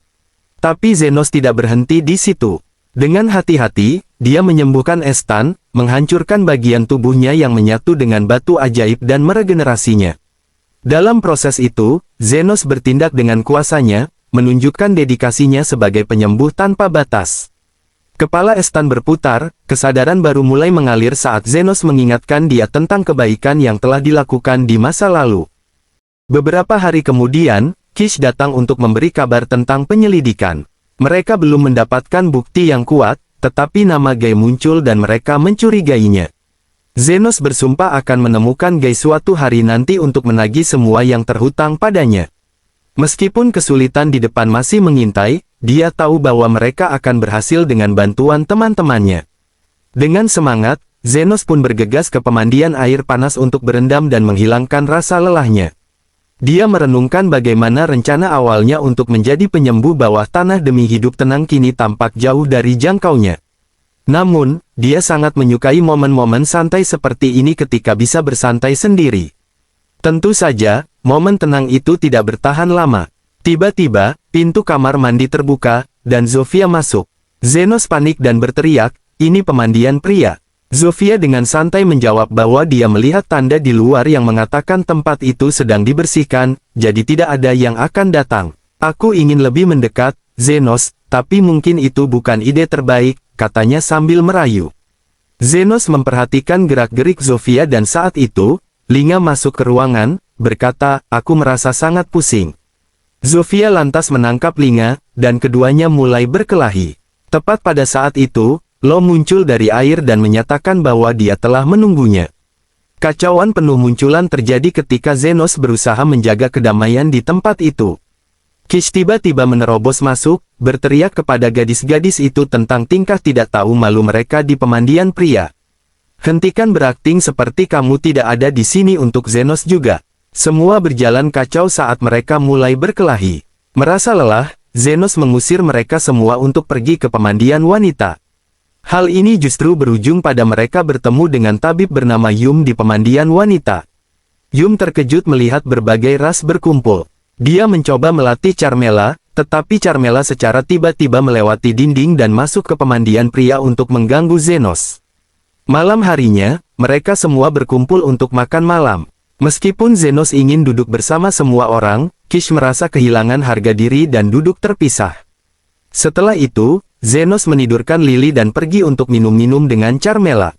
Tapi Zenos tidak berhenti di situ. Dengan hati-hati, dia menyembuhkan Estan, menghancurkan bagian tubuhnya yang menyatu dengan batu ajaib dan meregenerasinya. Dalam proses itu, Zenos bertindak dengan kuasanya, menunjukkan dedikasinya sebagai penyembuh tanpa batas. Kepala Estan berputar, kesadaran baru mulai mengalir saat Zenos mengingatkan dia tentang kebaikan yang telah dilakukan di masa lalu. Beberapa hari kemudian, Kish datang untuk memberi kabar tentang penyelidikan. Mereka belum mendapatkan bukti yang kuat, tetapi nama Guy muncul dan mereka mencurigainya. Zenos bersumpah akan menemukan Guy suatu hari nanti untuk menagih semua yang terhutang padanya. Meskipun kesulitan di depan masih mengintai, dia tahu bahwa mereka akan berhasil dengan bantuan teman-temannya. Dengan semangat, Zenos pun bergegas ke pemandian air panas untuk berendam dan menghilangkan rasa lelahnya. Dia merenungkan bagaimana rencana awalnya untuk menjadi penyembuh bawah tanah demi hidup tenang kini tampak jauh dari jangkaunya. Namun, dia sangat menyukai momen-momen santai seperti ini ketika bisa bersantai sendiri. Tentu saja, momen tenang itu tidak bertahan lama. Tiba-tiba, pintu kamar mandi terbuka, dan Zofia masuk. Zenos panik dan berteriak, "Ini pemandian pria." Zofia dengan santai menjawab bahwa dia melihat tanda di luar yang mengatakan tempat itu sedang dibersihkan, jadi tidak ada yang akan datang. Aku ingin lebih mendekat, Zenos, tapi mungkin itu bukan ide terbaik, katanya sambil merayu. Zenos memperhatikan gerak-gerik Zofia dan saat itu, Linga masuk ke ruangan, berkata, aku merasa sangat pusing. Zofia lantas menangkap Linga, dan keduanya mulai berkelahi. Tepat pada saat itu, Lo muncul dari air dan menyatakan bahwa dia telah menunggunya. Kacauan penuh munculan terjadi ketika Zenos berusaha menjaga kedamaian di tempat itu. Kish tiba-tiba menerobos masuk, berteriak kepada gadis-gadis itu tentang tingkah tidak tahu malu mereka di pemandian pria. Hentikan berakting seperti kamu tidak ada di sini untuk Zenos juga. Semua berjalan kacau saat mereka mulai berkelahi. Merasa lelah, Zenos mengusir mereka semua untuk pergi ke pemandian wanita. Hal ini justru berujung pada mereka bertemu dengan tabib bernama Yum di pemandian wanita. Yum terkejut melihat berbagai ras berkumpul. Dia mencoba melatih Carmela, tetapi Carmela secara tiba-tiba melewati dinding dan masuk ke pemandian pria untuk mengganggu Zenos. Malam harinya, mereka semua berkumpul untuk makan malam. Meskipun Zenos ingin duduk bersama semua orang, Kish merasa kehilangan harga diri dan duduk terpisah. Setelah itu, Zenos menidurkan Lily dan pergi untuk minum-minum dengan Carmela.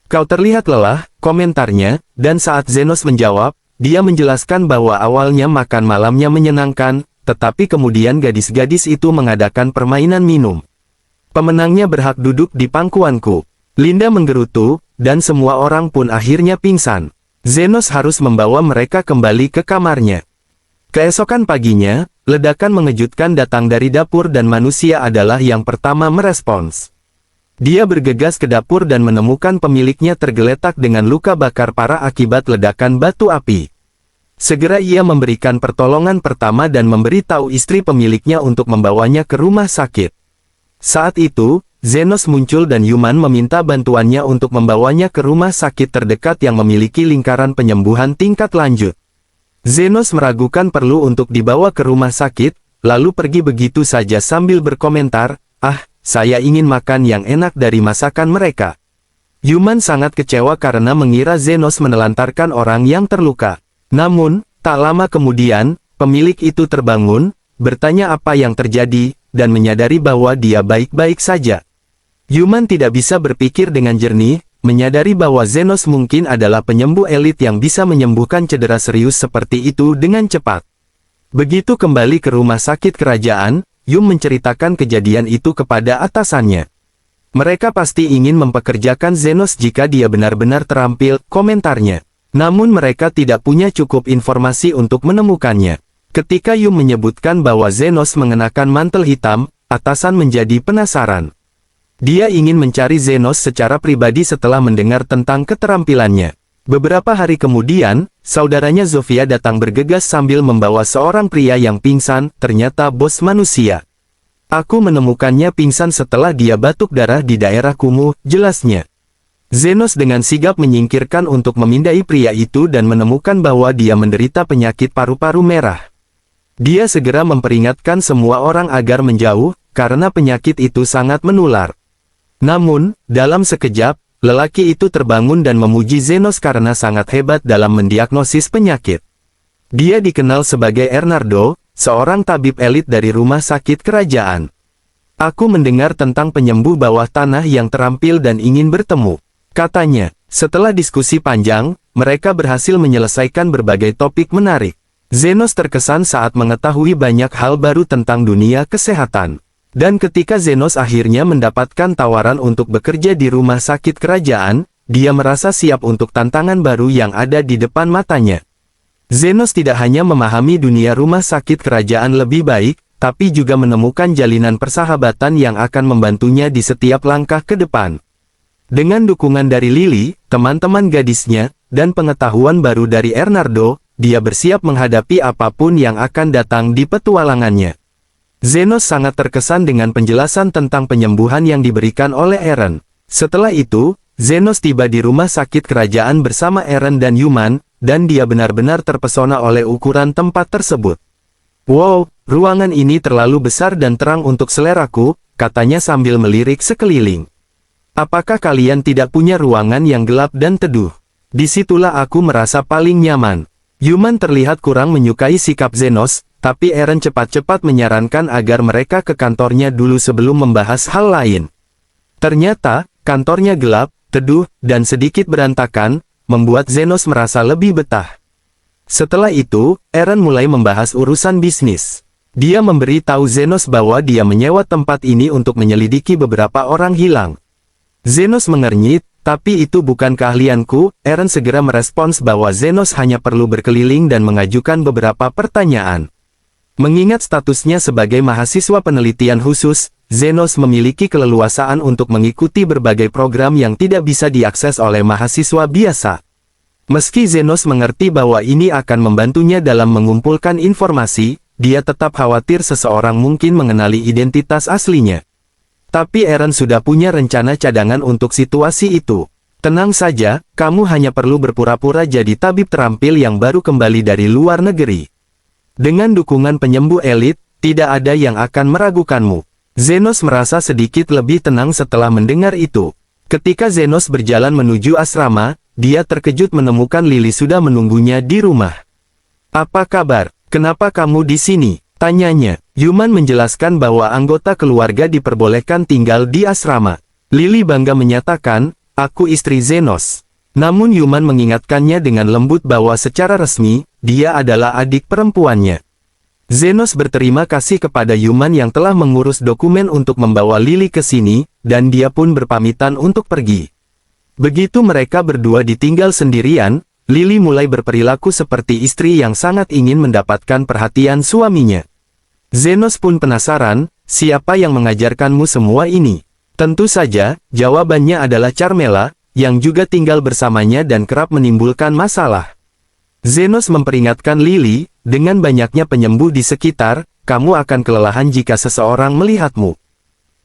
Kau terlihat lelah, komentarnya, dan saat Zenos menjawab, dia menjelaskan bahwa awalnya makan malamnya menyenangkan, tetapi kemudian gadis-gadis itu mengadakan permainan minum. Pemenangnya berhak duduk di pangkuanku. Linda menggerutu, dan semua orang pun akhirnya pingsan. Zenos harus membawa mereka kembali ke kamarnya. Keesokan paginya, ledakan mengejutkan datang dari dapur dan manusia adalah yang pertama merespons. Dia bergegas ke dapur dan menemukan pemiliknya tergeletak dengan luka bakar parah akibat ledakan batu api. Segera ia memberikan pertolongan pertama dan memberitahu istri pemiliknya untuk membawanya ke rumah sakit. Saat itu, Zenos muncul dan Yuman meminta bantuannya untuk membawanya ke rumah sakit terdekat yang memiliki lingkaran penyembuhan tingkat lanjut. Zenos meragukan perlu untuk dibawa ke rumah sakit, lalu pergi begitu saja sambil berkomentar, saya ingin makan yang enak dari masakan mereka. Yuman sangat kecewa karena mengira Zenos menelantarkan orang yang terluka. Namun, tak lama kemudian, pemilik itu terbangun, bertanya apa yang terjadi, dan menyadari bahwa dia baik-baik saja. Yuman tidak bisa berpikir dengan jernih, menyadari bahwa Zenos mungkin adalah penyembuh elit yang bisa menyembuhkan cedera serius seperti itu dengan cepat. Begitu kembali ke rumah sakit kerajaan, Yum menceritakan kejadian itu kepada atasannya. Mereka pasti ingin mempekerjakan Zenos jika dia benar-benar terampil, komentarnya. Namun mereka tidak punya cukup informasi untuk menemukannya. Ketika Yum menyebutkan bahwa Zenos mengenakan mantel hitam, atasan menjadi penasaran. Dia ingin mencari Zenos secara pribadi setelah mendengar tentang keterampilannya. Beberapa hari kemudian, saudaranya Zofia datang bergegas sambil membawa seorang pria yang pingsan, ternyata bos manusia. Aku menemukannya pingsan setelah dia batuk darah di daerah kumuh, jelasnya. Zenos dengan sigap menyingkirkan untuk memindai pria itu dan menemukan bahwa dia menderita penyakit paru-paru merah. Dia segera memperingatkan semua orang agar menjauh, karena penyakit itu sangat menular. Namun, dalam sekejap, lelaki itu terbangun dan memuji Zenos karena sangat hebat dalam mendiagnosis penyakit. Dia dikenal sebagai Ernardo, seorang tabib elit dari rumah sakit kerajaan. Aku mendengar tentang penyembuh bawah tanah yang terampil dan ingin bertemu. Katanya, setelah diskusi panjang, mereka berhasil menyelesaikan berbagai topik menarik. Zenos terkesan saat mengetahui banyak hal baru tentang dunia kesehatan. Dan ketika Zenos akhirnya mendapatkan tawaran untuk bekerja di rumah sakit kerajaan, dia merasa siap untuk tantangan baru yang ada di depan matanya. Zenos tidak hanya memahami dunia rumah sakit kerajaan lebih baik, tapi juga menemukan jalinan persahabatan yang akan membantunya di setiap langkah ke depan. Dengan dukungan dari Lily, teman-teman gadisnya, dan pengetahuan baru dari Ernardo, dia bersiap menghadapi apapun yang akan datang di petualangannya. Zenos sangat terkesan dengan penjelasan tentang penyembuhan yang diberikan oleh Eren. Setelah itu, Zenos tiba di rumah sakit kerajaan bersama Eren dan Yuman, dan dia benar-benar terpesona oleh ukuran tempat tersebut. Wow, ruangan ini terlalu besar dan terang untuk seleraku, katanya sambil melirik sekeliling. Apakah kalian tidak punya ruangan yang gelap dan teduh? Disitulah aku merasa paling nyaman. Yuman terlihat kurang menyukai sikap Zenos, tapi Eren cepat-cepat menyarankan agar mereka ke kantornya dulu sebelum membahas hal lain. Ternyata, kantornya gelap, teduh, dan sedikit berantakan, membuat Zenos merasa lebih betah. Setelah itu, Eren mulai membahas urusan bisnis. Dia memberi tahu Zenos bahwa dia menyewa tempat ini untuk menyelidiki beberapa orang hilang. Zenos mengernyit, tapi itu bukan keahlianku. Eren segera merespons bahwa Zenos hanya perlu berkeliling dan mengajukan beberapa pertanyaan. Mengingat statusnya sebagai mahasiswa penelitian khusus, Zenos memiliki keleluasaan untuk mengikuti berbagai program yang tidak bisa diakses oleh mahasiswa biasa. Meski Zenos mengerti bahwa ini akan membantunya dalam mengumpulkan informasi, dia tetap khawatir seseorang mungkin mengenali identitas aslinya. Tapi Eren sudah punya rencana cadangan untuk situasi itu. Tenang saja, kamu hanya perlu berpura-pura jadi tabib terampil yang baru kembali dari luar negeri. Dengan dukungan penyembuh elit, tidak ada yang akan meragukanmu. Zenos merasa sedikit lebih tenang setelah mendengar itu. Ketika Zenos berjalan menuju asrama, dia terkejut menemukan Lily sudah menunggunya di rumah. "Apa kabar? Kenapa kamu di sini?" tanyanya. Yuman menjelaskan bahwa anggota keluarga diperbolehkan tinggal di asrama. Lily bangga menyatakan, "Aku istri Zenos." Namun Yuman mengingatkannya dengan lembut bahwa secara resmi, dia adalah adik perempuannya. Zenos berterima kasih kepada Yuman yang telah mengurus dokumen untuk membawa Lily ke sini, dan dia pun berpamitan untuk pergi. Begitu mereka berdua ditinggal sendirian, Lily mulai berperilaku seperti istri yang sangat ingin mendapatkan perhatian suaminya. Zenos pun penasaran, siapa yang mengajarkanmu semua ini? Tentu saja, jawabannya adalah Carmela, yang juga tinggal bersamanya dan kerap menimbulkan masalah. Zenos memperingatkan Lily, dengan banyaknya penyembuh di sekitar, kamu akan kelelahan jika seseorang melihatmu.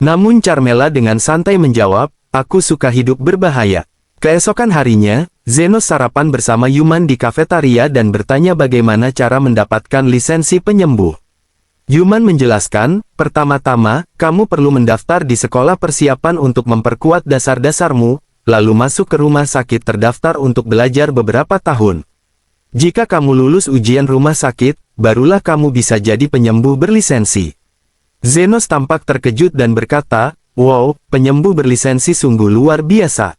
Namun Carmela dengan santai menjawab, aku suka hidup berbahaya. Keesokan harinya, Zenos sarapan bersama Yuman di kafetaria dan bertanya bagaimana cara mendapatkan lisensi penyembuh. Yuman menjelaskan, pertama-tama, kamu perlu mendaftar di sekolah persiapan untuk memperkuat dasar-dasarmu, lalu masuk ke rumah sakit terdaftar untuk belajar beberapa tahun. Jika kamu lulus ujian rumah sakit, barulah kamu bisa jadi penyembuh berlisensi. Zenos tampak terkejut dan berkata, wow, penyembuh berlisensi sungguh luar biasa.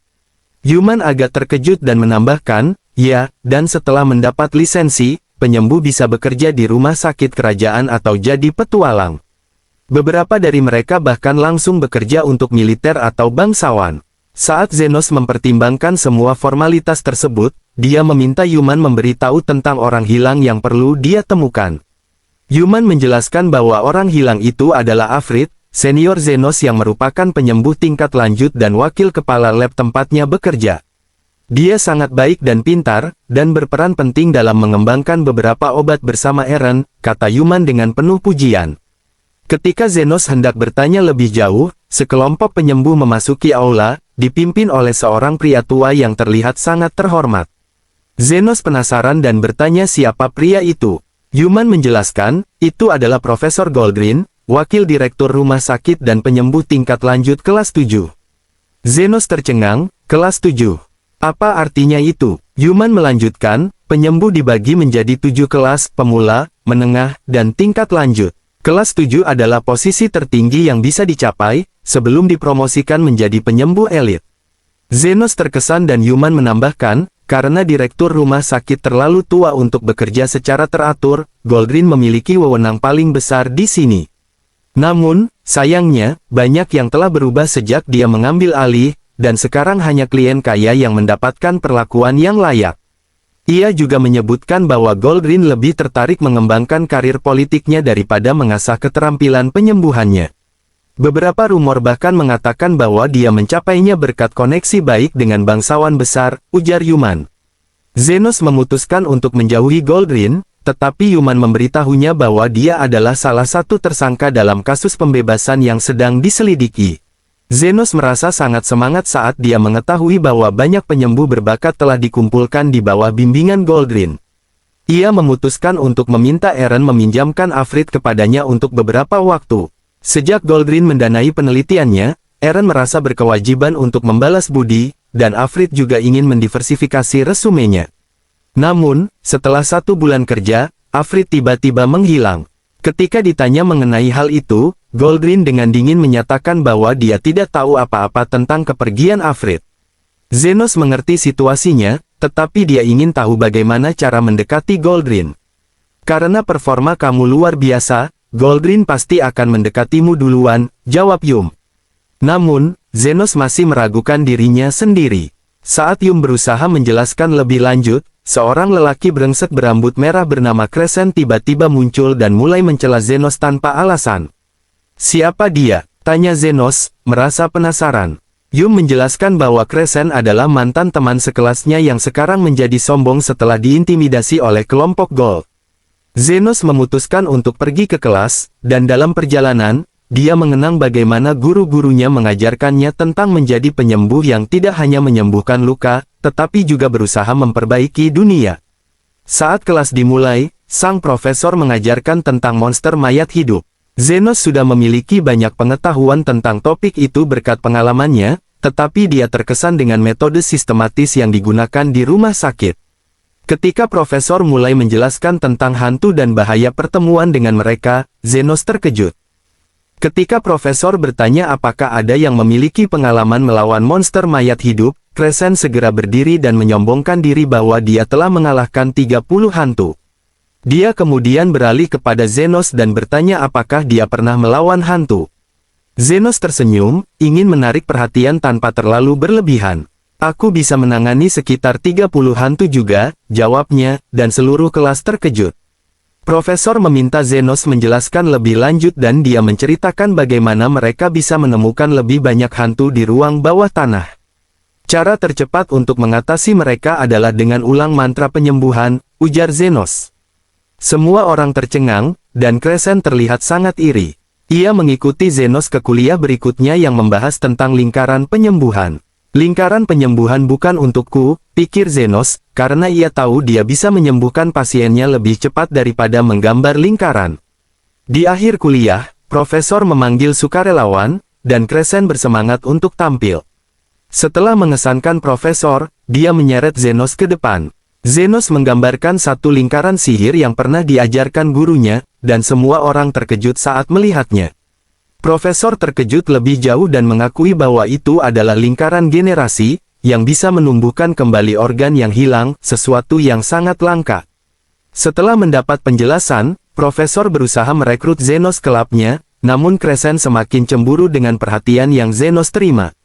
Yuman agak terkejut dan menambahkan, ya, dan setelah mendapat lisensi, penyembuh bisa bekerja di rumah sakit kerajaan atau jadi petualang. Beberapa dari mereka bahkan langsung bekerja untuk militer atau bangsawan. Saat Zenos mempertimbangkan semua formalitas tersebut, dia meminta Yuman memberitahu tentang orang hilang yang perlu dia temukan. Yuman menjelaskan bahwa orang hilang itu adalah Afrit, senior Zenos yang merupakan penyembuh tingkat lanjut dan wakil kepala lab tempatnya bekerja. Dia sangat baik dan pintar, dan berperan penting dalam mengembangkan beberapa obat bersama Eren, kata Yuman dengan penuh pujian. Ketika Zenos hendak bertanya lebih jauh, sekelompok penyembuh memasuki aula, dipimpin oleh seorang pria tua yang terlihat sangat terhormat. Zenos penasaran dan bertanya siapa pria itu. Yuman menjelaskan, itu adalah Profesor Goldrin, wakil direktur rumah sakit dan penyembuh tingkat lanjut kelas 7. Zenos tercengang, kelas 7. Apa artinya itu? Yuman melanjutkan, penyembuh dibagi menjadi 7 kelas, pemula, menengah, dan tingkat lanjut. Kelas 7 adalah posisi tertinggi yang bisa dicapai, sebelum dipromosikan menjadi penyembuh elit. Zenos terkesan dan Yuman menambahkan, karena direktur rumah sakit terlalu tua untuk bekerja secara teratur, Goldrin memiliki wewenang paling besar di sini. Namun, sayangnya, banyak yang telah berubah sejak dia mengambil alih, dan sekarang hanya klien kaya yang mendapatkan perlakuan yang layak. Ia juga menyebutkan bahwa Goldrin lebih tertarik mengembangkan karir politiknya daripada mengasah keterampilan penyembuhannya. Beberapa rumor bahkan mengatakan bahwa dia mencapainya berkat koneksi baik dengan bangsawan besar, ujar Yuman. Zenos memutuskan untuk menjauhi Goldrin, tetapi Yuman memberitahunya bahwa dia adalah salah satu tersangka dalam kasus pembebasan yang sedang diselidiki. Zenos merasa sangat semangat saat dia mengetahui bahwa banyak penyembuh berbakat telah dikumpulkan di bawah bimbingan Goldrin. Ia memutuskan untuk meminta Eren meminjamkan Afrit kepadanya untuk beberapa waktu. Sejak Goldrin mendanai penelitiannya, Eren merasa berkewajiban untuk membalas budi, dan Afrit juga ingin mendiversifikasi resumenya. Namun, setelah 1 bulan kerja, Afrit tiba-tiba menghilang. Ketika ditanya mengenai hal itu, Goldrin dengan dingin menyatakan bahwa dia tidak tahu apa-apa tentang kepergian Afrit. Zenos mengerti situasinya, tetapi dia ingin tahu bagaimana cara mendekati Goldrin. Karena performa kamu luar biasa, Goldrin pasti akan mendekatimu duluan, jawab Yum. Namun, Zenos masih meragukan dirinya sendiri. Saat Yum berusaha menjelaskan lebih lanjut, seorang lelaki brengsek berambut merah bernama Crescent tiba-tiba muncul dan mulai mencela Zenos tanpa alasan. Siapa dia? Tanya Zenos, merasa penasaran. Yum menjelaskan bahwa Crescent adalah mantan teman sekelasnya yang sekarang menjadi sombong setelah diintimidasi oleh kelompok Gold. Zenos memutuskan untuk pergi ke kelas, dan dalam perjalanan, dia mengenang bagaimana guru-gurunya mengajarkannya tentang menjadi penyembuh yang tidak hanya menyembuhkan luka, tetapi juga berusaha memperbaiki dunia. Saat kelas dimulai, sang profesor mengajarkan tentang monster mayat hidup. Zenos sudah memiliki banyak pengetahuan tentang topik itu berkat pengalamannya, tetapi dia terkesan dengan metode sistematis yang digunakan di rumah sakit. Ketika profesor mulai menjelaskan tentang hantu dan bahaya pertemuan dengan mereka, Zenos terkejut. Ketika profesor bertanya apakah ada yang memiliki pengalaman melawan monster mayat hidup, Crescent segera berdiri dan menyombongkan diri bahwa dia telah mengalahkan 30 hantu. Dia kemudian beralih kepada Zenos dan bertanya apakah dia pernah melawan hantu. Zenos tersenyum, ingin menarik perhatian tanpa terlalu berlebihan. Aku bisa menangani sekitar 30 hantu juga, jawabnya, dan seluruh kelas terkejut. Profesor meminta Zenos menjelaskan lebih lanjut dan dia menceritakan bagaimana mereka bisa menemukan lebih banyak hantu di ruang bawah tanah. Cara tercepat untuk mengatasi mereka adalah dengan ulang mantra penyembuhan, ujar Zenos. Semua orang tercengang, dan Crescent terlihat sangat iri. Ia mengikuti Zenos ke kuliah berikutnya yang membahas tentang lingkaran penyembuhan. Lingkaran penyembuhan bukan untukku, pikir Zenos, karena ia tahu dia bisa menyembuhkan pasiennya lebih cepat daripada menggambar lingkaran. Di akhir kuliah, profesor memanggil sukarelawan, dan Crescent bersemangat untuk tampil. Setelah mengesankan profesor, dia menyeret Zenos ke depan. Zenos menggambarkan satu lingkaran sihir yang pernah diajarkan gurunya, dan semua orang terkejut saat melihatnya. Profesor terkejut lebih jauh dan mengakui bahwa itu adalah lingkaran generasi, yang bisa menumbuhkan kembali organ yang hilang, sesuatu yang sangat langka. Setelah mendapat penjelasan, profesor berusaha merekrut Zenos ke labnya, namun Crescent semakin cemburu dengan perhatian yang Zenos terima.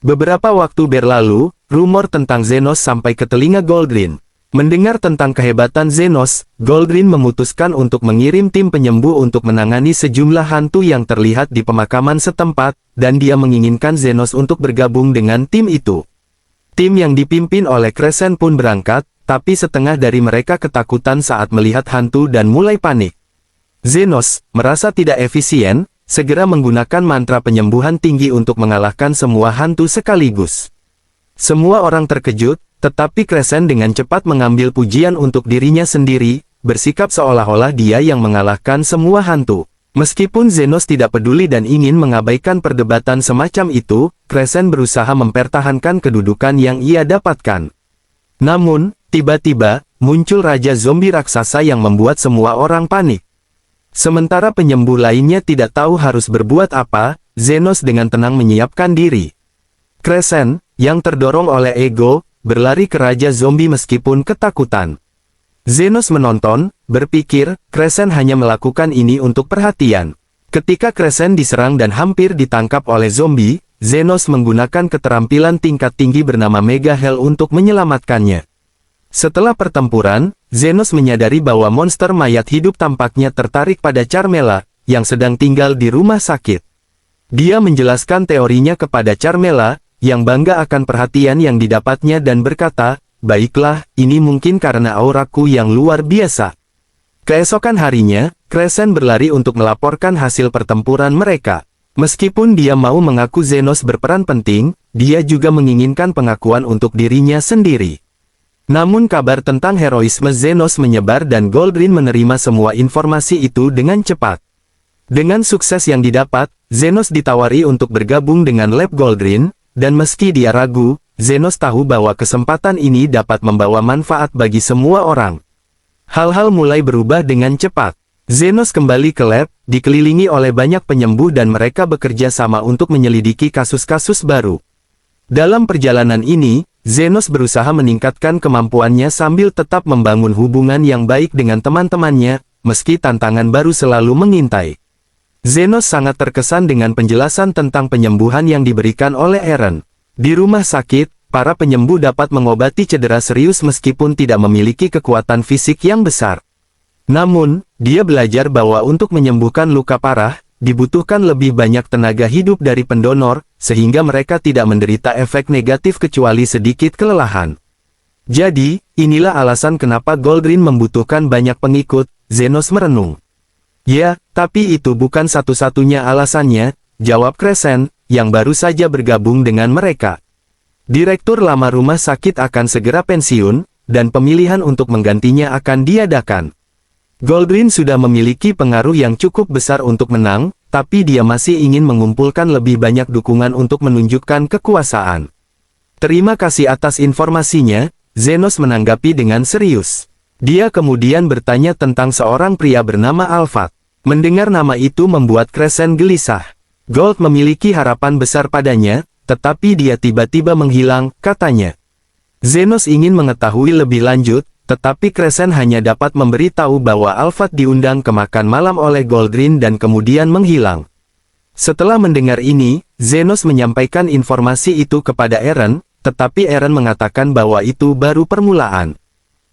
Beberapa waktu berlalu, rumor tentang Zenos sampai ke telinga Goldrin. Mendengar tentang kehebatan Zenos, Goldrin memutuskan untuk mengirim tim penyembuh untuk menangani sejumlah hantu yang terlihat di pemakaman setempat, dan dia menginginkan Zenos untuk bergabung dengan tim itu. Tim yang dipimpin oleh Crescent pun berangkat, tapi setengah dari mereka ketakutan saat melihat hantu dan mulai panik. Zenos, merasa tidak efisien, segera menggunakan mantra penyembuhan tinggi untuk mengalahkan semua hantu sekaligus. Semua orang terkejut, tetapi Crescent dengan cepat mengambil pujian untuk dirinya sendiri, bersikap seolah-olah dia yang mengalahkan semua hantu. Meskipun Zenos tidak peduli dan ingin mengabaikan perdebatan semacam itu, Crescent berusaha mempertahankan kedudukan yang ia dapatkan. Namun, tiba-tiba, muncul Raja Zombie Raksasa yang membuat semua orang panik. Sementara penyembuh lainnya tidak tahu harus berbuat apa, Zenos dengan tenang menyiapkan diri. Crescent, yang terdorong oleh ego, berlari ke Raja Zombie meskipun ketakutan. Zenos menonton, berpikir, Crescent hanya melakukan ini untuk perhatian. Ketika Crescent diserang dan hampir ditangkap oleh zombie, Zenos menggunakan keterampilan tingkat tinggi bernama Mega Hell untuk menyelamatkannya. Setelah pertempuran, Zenos menyadari bahwa monster mayat hidup tampaknya tertarik pada Carmela, yang sedang tinggal di rumah sakit. Dia menjelaskan teorinya kepada Carmela, yang bangga akan perhatian yang didapatnya dan berkata, baiklah, ini mungkin karena auraku yang luar biasa. Keesokan harinya, Crescent berlari untuk melaporkan hasil pertempuran mereka. Meskipun dia mau mengaku Zenos berperan penting, dia juga menginginkan pengakuan untuk dirinya sendiri. Namun kabar tentang heroisme Zenos menyebar dan Goldrin menerima semua informasi itu dengan cepat. Dengan sukses yang didapat, Zenos ditawari untuk bergabung dengan Lab Goldrin, dan meski dia ragu, Zenos tahu bahwa kesempatan ini dapat membawa manfaat bagi semua orang. Hal-hal mulai berubah dengan cepat. Zenos kembali ke lab, dikelilingi oleh banyak penyembuh dan mereka bekerja sama untuk menyelidiki kasus-kasus baru. Dalam perjalanan ini, Zenos berusaha meningkatkan kemampuannya sambil tetap membangun hubungan yang baik dengan teman-temannya, meski tantangan baru selalu mengintai. Zenos sangat terkesan dengan penjelasan tentang penyembuhan yang diberikan oleh Eren. Di rumah sakit, para penyembuh dapat mengobati cedera serius meskipun tidak memiliki kekuatan fisik yang besar. Namun, dia belajar bahwa untuk menyembuhkan luka parah, dibutuhkan lebih banyak tenaga hidup dari pendonor, sehingga mereka tidak menderita efek negatif kecuali sedikit kelelahan. Jadi, inilah alasan kenapa Goldrin membutuhkan banyak pengikut, Zenos merenung. Ya, tapi itu bukan satu-satunya alasannya, jawab Crescent, yang baru saja bergabung dengan mereka. Direktur lama rumah sakit akan segera pensiun, dan pemilihan untuk menggantinya akan diadakan. Goldrin sudah memiliki pengaruh yang cukup besar untuk menang, tapi dia masih ingin mengumpulkan lebih banyak dukungan untuk menunjukkan kekuasaan. Terima kasih atas informasinya, Zenos menanggapi dengan serius. Dia kemudian bertanya tentang seorang pria bernama Alphard. Mendengar nama itu membuat Crescent gelisah. Gold memiliki harapan besar padanya, tetapi dia tiba-tiba menghilang, katanya. Zenos ingin mengetahui lebih lanjut, tetapi Crescent hanya dapat memberitahu bahwa Alphard diundang ke makan malam oleh Goldrin dan kemudian menghilang. Setelah mendengar ini, Zenos menyampaikan informasi itu kepada Eren, tetapi Eren mengatakan bahwa itu baru permulaan.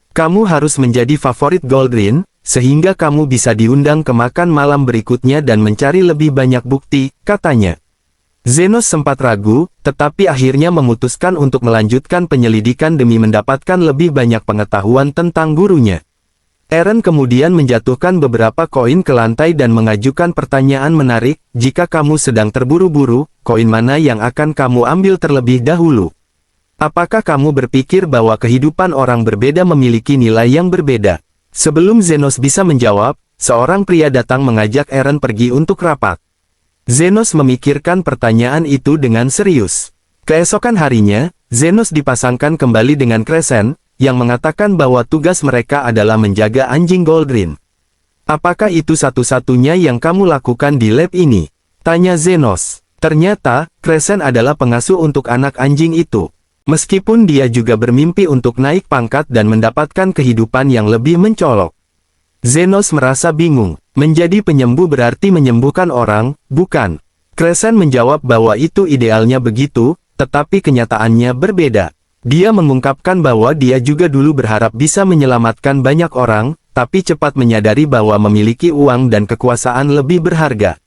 Kamu harus menjadi favorit Goldrin, sehingga kamu bisa diundang ke makan malam berikutnya dan mencari lebih banyak bukti, katanya. Zenos sempat ragu, tetapi akhirnya memutuskan untuk melanjutkan penyelidikan demi mendapatkan lebih banyak pengetahuan tentang gurunya. Eren kemudian menjatuhkan beberapa koin ke lantai dan mengajukan pertanyaan menarik, jika kamu sedang terburu-buru, koin mana yang akan kamu ambil terlebih dahulu? Apakah kamu berpikir bahwa kehidupan orang berbeda memiliki nilai yang berbeda? Sebelum Zenos bisa menjawab, seorang pria datang mengajak Eren pergi untuk rapat. Zenos memikirkan pertanyaan itu dengan serius. Keesokan harinya, Zenos dipasangkan kembali dengan Crescent, yang mengatakan bahwa tugas mereka adalah menjaga anjing Goldrin. Apakah itu satu-satunya yang kamu lakukan di lab ini? Tanya Zenos. Ternyata, Crescent adalah pengasuh untuk anak anjing itu. Meskipun dia juga bermimpi untuk naik pangkat dan mendapatkan kehidupan yang lebih mencolok. Zenos merasa bingung. Menjadi penyembuh berarti menyembuhkan orang, bukan? Crescent menjawab bahwa itu idealnya begitu, tetapi kenyataannya berbeda. Dia mengungkapkan bahwa dia juga dulu berharap bisa menyelamatkan banyak orang, tapi cepat menyadari bahwa memiliki uang dan kekuasaan lebih berharga.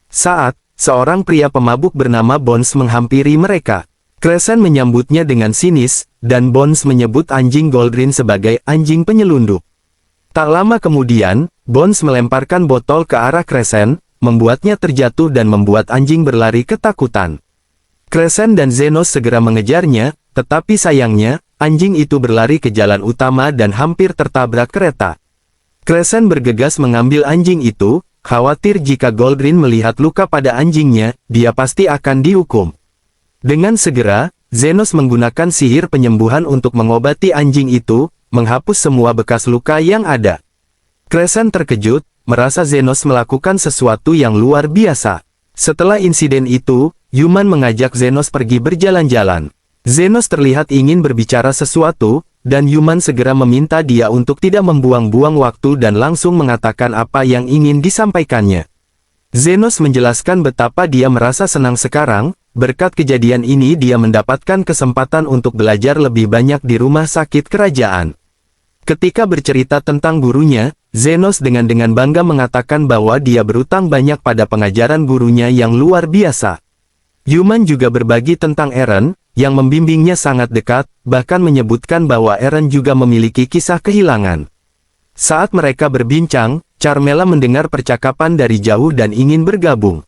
Saat seorang pria pemabuk bernama Bones menghampiri mereka, Crescent menyambutnya dengan sinis, dan Bones menyebut anjing Goldrin sebagai anjing penyelundup. Tak lama kemudian, Bones melemparkan botol ke arah Crescent, membuatnya terjatuh dan membuat anjing berlari ketakutan. Crescent dan Zenos segera mengejarnya, tetapi sayangnya, anjing itu berlari ke jalan utama dan hampir tertabrak kereta. Crescent bergegas mengambil anjing itu, khawatir jika Goldrin melihat luka pada anjingnya, dia pasti akan dihukum. Dengan segera, Zenos menggunakan sihir penyembuhan untuk mengobati anjing itu, menghapus semua bekas luka yang ada. Crescent terkejut, merasa Zenos melakukan sesuatu yang luar biasa. Setelah insiden itu, Yuman mengajak Zenos pergi berjalan-jalan. Zenos terlihat ingin berbicara sesuatu, dan Yuman segera meminta dia untuk tidak membuang-buang waktu dan langsung mengatakan apa yang ingin disampaikannya. Zenos menjelaskan betapa dia merasa senang sekarang. Berkat kejadian ini dia mendapatkan kesempatan untuk belajar lebih banyak di rumah sakit kerajaan. Ketika bercerita tentang gurunya, Zenos dengan bangga mengatakan bahwa dia berutang banyak pada pengajaran gurunya yang luar biasa. Yuman juga berbagi tentang Eren, yang membimbingnya sangat dekat, bahkan menyebutkan bahwa Eren juga memiliki kisah kehilangan. Saat mereka berbincang, Carmela mendengar percakapan dari jauh dan ingin bergabung.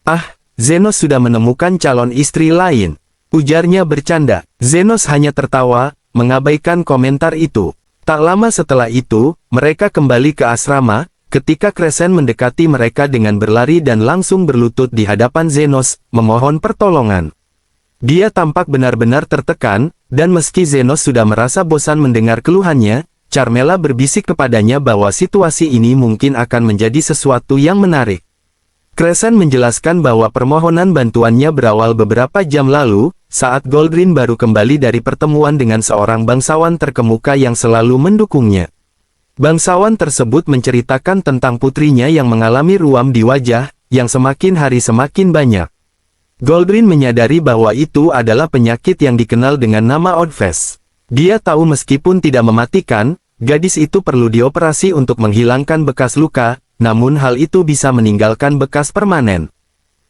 Ah, Zenos sudah menemukan calon istri lain, ujarnya bercanda. Zenos hanya tertawa, mengabaikan komentar itu. Tak lama setelah itu, mereka kembali ke asrama, ketika Crescent mendekati mereka dengan berlari dan langsung berlutut di hadapan Zenos, memohon pertolongan. Dia tampak benar-benar tertekan, dan meski Zenos sudah merasa bosan mendengar keluhannya, Carmela berbisik kepadanya bahwa situasi ini mungkin akan menjadi sesuatu yang menarik. Crescent menjelaskan bahwa permohonan bantuannya berawal beberapa jam lalu, saat Goldrin baru kembali dari pertemuan dengan seorang bangsawan terkemuka yang selalu mendukungnya. Bangsawan tersebut menceritakan tentang putrinya yang mengalami ruam di wajah, yang semakin hari semakin banyak. Goldrin menyadari bahwa itu adalah penyakit yang dikenal dengan nama Oddfest. Dia tahu meskipun tidak mematikan, gadis itu perlu dioperasi untuk menghilangkan bekas luka, namun hal itu bisa meninggalkan bekas permanen.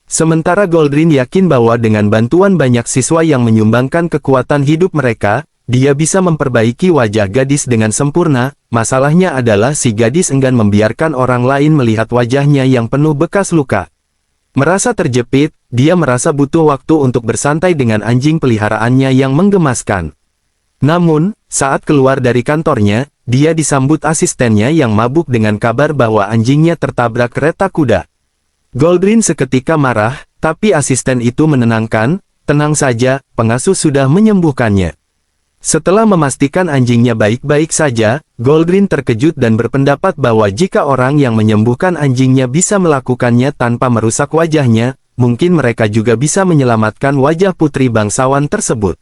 Sementara Goldrin yakin bahwa dengan bantuan banyak siswa yang menyumbangkan kekuatan hidup mereka, dia bisa memperbaiki wajah gadis dengan sempurna. Masalahnya adalah si gadis enggan membiarkan orang lain melihat wajahnya yang penuh bekas luka. Merasa terjepit, dia merasa butuh waktu untuk bersantai dengan anjing peliharaannya yang menggemaskan. Namun, saat keluar dari kantornya, dia disambut asistennya yang mabuk dengan kabar bahwa anjingnya tertabrak kereta kuda. Goldrin seketika marah, tapi asisten itu menenangkan, "Tenang saja, pengasuh sudah menyembuhkannya." Setelah memastikan anjingnya baik-baik saja, Goldrin terkejut dan berpendapat bahwa jika orang yang menyembuhkan anjingnya bisa melakukannya tanpa merusak wajahnya, mungkin mereka juga bisa menyelamatkan wajah putri bangsawan tersebut.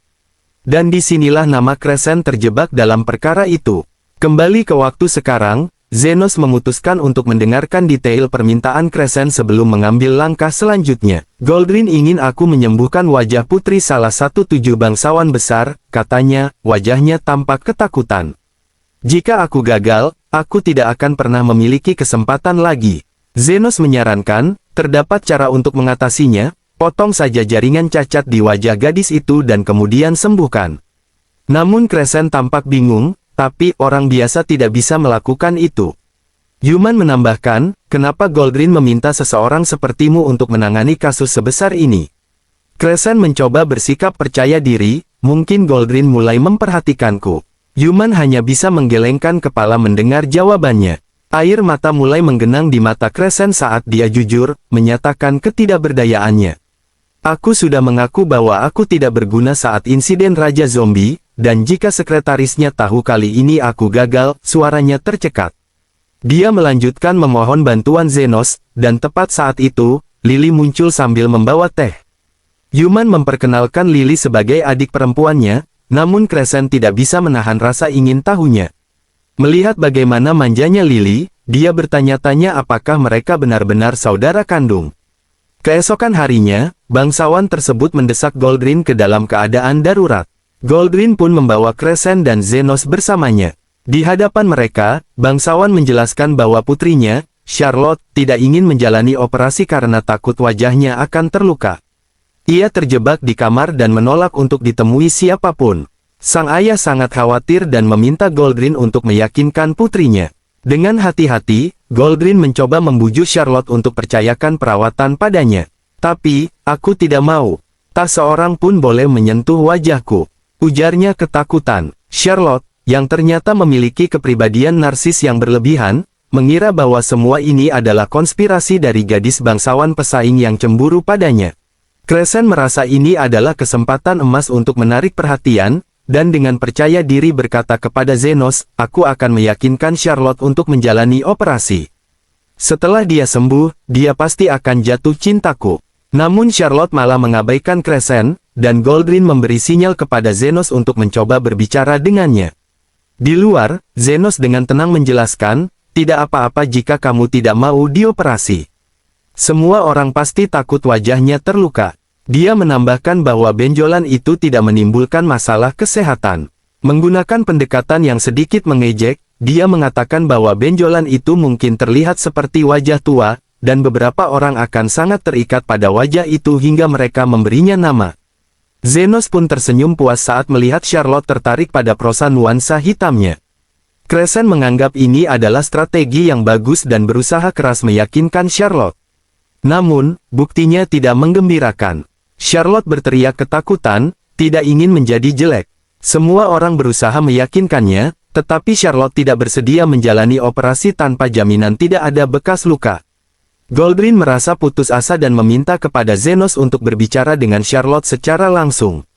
Dan disinilah nama Crescent terjebak dalam perkara itu. Kembali ke waktu sekarang, Zenos memutuskan untuk mendengarkan detail permintaan Crescent sebelum mengambil langkah selanjutnya. "Goldrin ingin aku menyembuhkan wajah putri salah satu 7 bangsawan besar," katanya, wajahnya tampak ketakutan. "Jika aku gagal, aku tidak akan pernah memiliki kesempatan lagi." Zenos menyarankan, terdapat cara untuk mengatasinya. Potong saja jaringan cacat di wajah gadis itu dan kemudian sembuhkan. Namun Crescent tampak bingung, tapi orang biasa tidak bisa melakukan itu. Yuman menambahkan, "Kenapa Goldrin meminta seseorang sepertimu untuk menangani kasus sebesar ini?" Crescent mencoba bersikap percaya diri, "Mungkin Goldrin mulai memperhatikanku." Yuman hanya bisa menggelengkan kepala mendengar jawabannya. Air mata mulai menggenang di mata Crescent saat dia jujur, menyatakan ketidakberdayaannya. "Aku sudah mengaku bahwa aku tidak berguna saat insiden Raja Zombie, dan jika sekretarisnya tahu kali ini aku gagal," suaranya tercekat. Dia melanjutkan memohon bantuan Zenos, dan tepat saat itu, Lily muncul sambil membawa teh. Yuman memperkenalkan Lily sebagai adik perempuannya, namun Crescent tidak bisa menahan rasa ingin tahunya. Melihat bagaimana manjanya Lily, dia bertanya-tanya apakah mereka benar-benar saudara kandung. Keesokan harinya, bangsawan tersebut mendesak Goldrin ke dalam keadaan darurat. Goldrin pun membawa Crescent dan Zenos bersamanya. Di hadapan mereka, bangsawan menjelaskan bahwa putrinya, Charlotte, tidak ingin menjalani operasi karena takut wajahnya akan terluka. Ia terjebak di kamar dan menolak untuk ditemui siapapun. Sang ayah sangat khawatir dan meminta Goldrin untuk meyakinkan putrinya. Dengan hati-hati, Goldrin mencoba membujuk Charlotte untuk percayakan perawatan padanya. "Tapi, aku tidak mau. Tak seorang pun boleh menyentuh wajahku," ujarnya ketakutan. Charlotte, yang ternyata memiliki kepribadian narsis yang berlebihan, mengira bahwa semua ini adalah konspirasi dari gadis bangsawan pesaing yang cemburu padanya. Crescent merasa ini adalah kesempatan emas untuk menarik perhatian, dan dengan percaya diri berkata kepada Zenos, "Aku akan meyakinkan Charlotte untuk menjalani operasi. Setelah dia sembuh, dia pasti akan jatuh cintaku." Namun Charlotte malah mengabaikan Crescent, dan Goldrin memberi sinyal kepada Zenos untuk mencoba berbicara dengannya. Di luar, Zenos dengan tenang menjelaskan, "Tidak apa-apa jika kamu tidak mau dioperasi. Semua orang pasti takut wajahnya terluka." Dia menambahkan bahwa benjolan itu tidak menimbulkan masalah kesehatan. Menggunakan pendekatan yang sedikit mengejek, dia mengatakan bahwa benjolan itu mungkin terlihat seperti wajah tua, dan beberapa orang akan sangat terikat pada wajah itu hingga mereka memberinya nama. Zenos pun tersenyum puas saat melihat Charlotte tertarik pada prosa nuansa hitamnya. Crescent menganggap ini adalah strategi yang bagus dan berusaha keras meyakinkan Charlotte. Namun, buktinya tidak menggembirakan. Charlotte berteriak ketakutan, tidak ingin menjadi jelek. Semua orang berusaha meyakinkannya, Tetapi Charlotte tidak bersedia menjalani operasi tanpa jaminan tidak ada bekas luka. Goldrin merasa putus asa dan meminta kepada Zenos untuk berbicara dengan Charlotte secara langsung.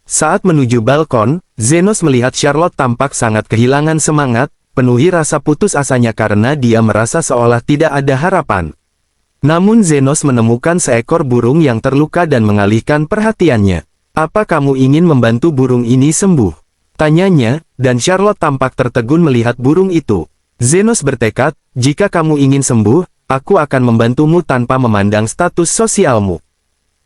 Saat menuju balkon, Zenos melihat Charlotte tampak sangat kehilangan semangat, penuhi rasa putus asanya karena dia merasa seolah tidak ada harapan. Namun Zenos menemukan seekor burung yang terluka dan mengalihkan perhatiannya. "Apa kamu ingin membantu burung ini sembuh?" tanyanya, dan Charlotte tampak tertegun melihat burung itu. Zenos bertekad, "Jika kamu ingin sembuh, aku akan membantumu tanpa memandang status sosialmu."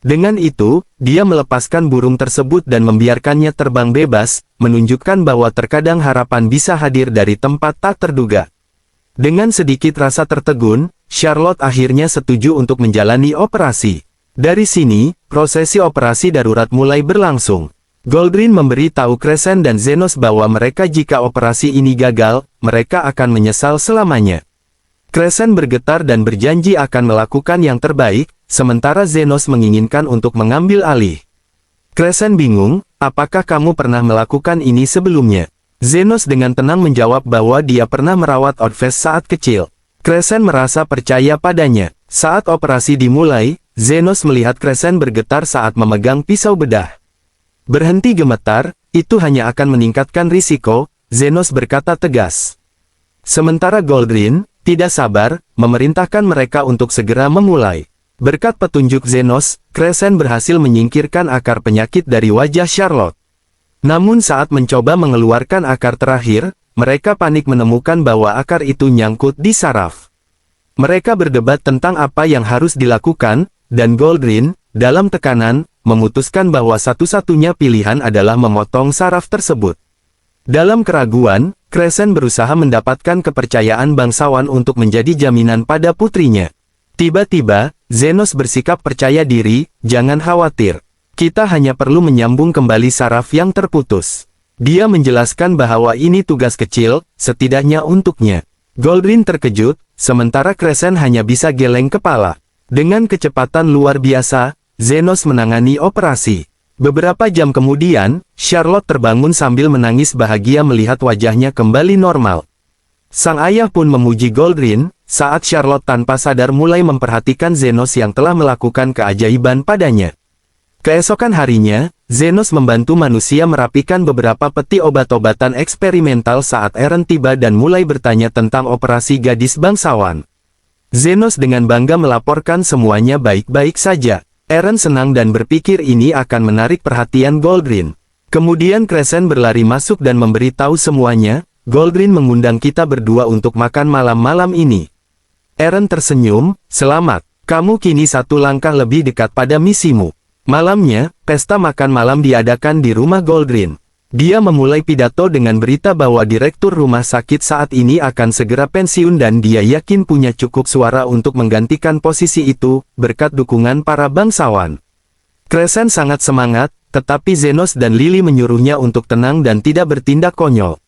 Dengan itu, dia melepaskan burung tersebut dan membiarkannya terbang bebas, menunjukkan bahwa terkadang harapan bisa hadir dari tempat tak terduga. Dengan sedikit rasa tertegun, Charlotte akhirnya setuju untuk menjalani operasi. Dari sini, prosesi operasi darurat mulai berlangsung. Goldrin memberi tahu Crescent dan Zenos bahwa mereka jika operasi ini gagal, mereka akan menyesal selamanya. Crescent bergetar dan berjanji akan melakukan yang terbaik, sementara Zenos menginginkan untuk mengambil alih. Crescent bingung, "Apakah kamu pernah melakukan ini sebelumnya?" Zenos dengan tenang menjawab bahwa dia pernah merawat Outfest saat kecil. Crescent merasa percaya padanya. Saat operasi dimulai, Zenos melihat Crescent bergetar saat memegang pisau bedah. "Berhenti gemetar, itu hanya akan meningkatkan risiko," Zenos berkata tegas. Sementara Goldrin, tidak sabar, memerintahkan mereka untuk segera memulai. Berkat petunjuk Zenos, Crescent berhasil menyingkirkan akar penyakit dari wajah Charlotte. Namun saat mencoba mengeluarkan akar terakhir, mereka panik menemukan bahwa akar itu nyangkut di saraf. Mereka berdebat tentang apa yang harus dilakukan, dan Goldrin, dalam tekanan, memutuskan bahwa satu-satunya pilihan adalah memotong saraf tersebut. Dalam keraguan, Crescent berusaha mendapatkan kepercayaan bangsawan untuk menjadi jaminan pada putrinya. Tiba-tiba, Zenos bersikap percaya diri, "Jangan khawatir. Kita hanya perlu menyambung kembali saraf yang terputus." Dia menjelaskan bahwa ini tugas kecil, setidaknya untuknya. Goldrin terkejut, sementara Crescent hanya bisa geleng kepala. Dengan kecepatan luar biasa, Zenos menangani operasi. Beberapa jam kemudian, Charlotte terbangun sambil menangis bahagia melihat wajahnya kembali normal. Sang ayah pun memuji Goldrin, saat Charlotte tanpa sadar mulai memperhatikan Zenos yang telah melakukan keajaiban padanya. Keesokan harinya, Zenos membantu manusia merapikan beberapa peti obat-obatan eksperimental saat Eren tiba dan mulai bertanya tentang operasi gadis bangsawan. Zenos dengan bangga melaporkan semuanya baik-baik saja. Eren senang dan berpikir ini akan menarik perhatian Goldrin. Kemudian Crescent berlari masuk dan memberitahu semuanya, "Goldrin mengundang kita berdua untuk makan malam-malam ini." Eren tersenyum, "Selamat, kamu kini satu langkah lebih dekat pada misimu." Malamnya, pesta makan malam diadakan di rumah Goldrin. Dia memulai pidato dengan berita bahwa direktur rumah sakit saat ini akan segera pensiun dan dia yakin punya cukup suara untuk menggantikan posisi itu, berkat dukungan para bangsawan. Crescent sangat semangat, tetapi Zenos dan Lily menyuruhnya untuk tenang dan tidak bertindak konyol.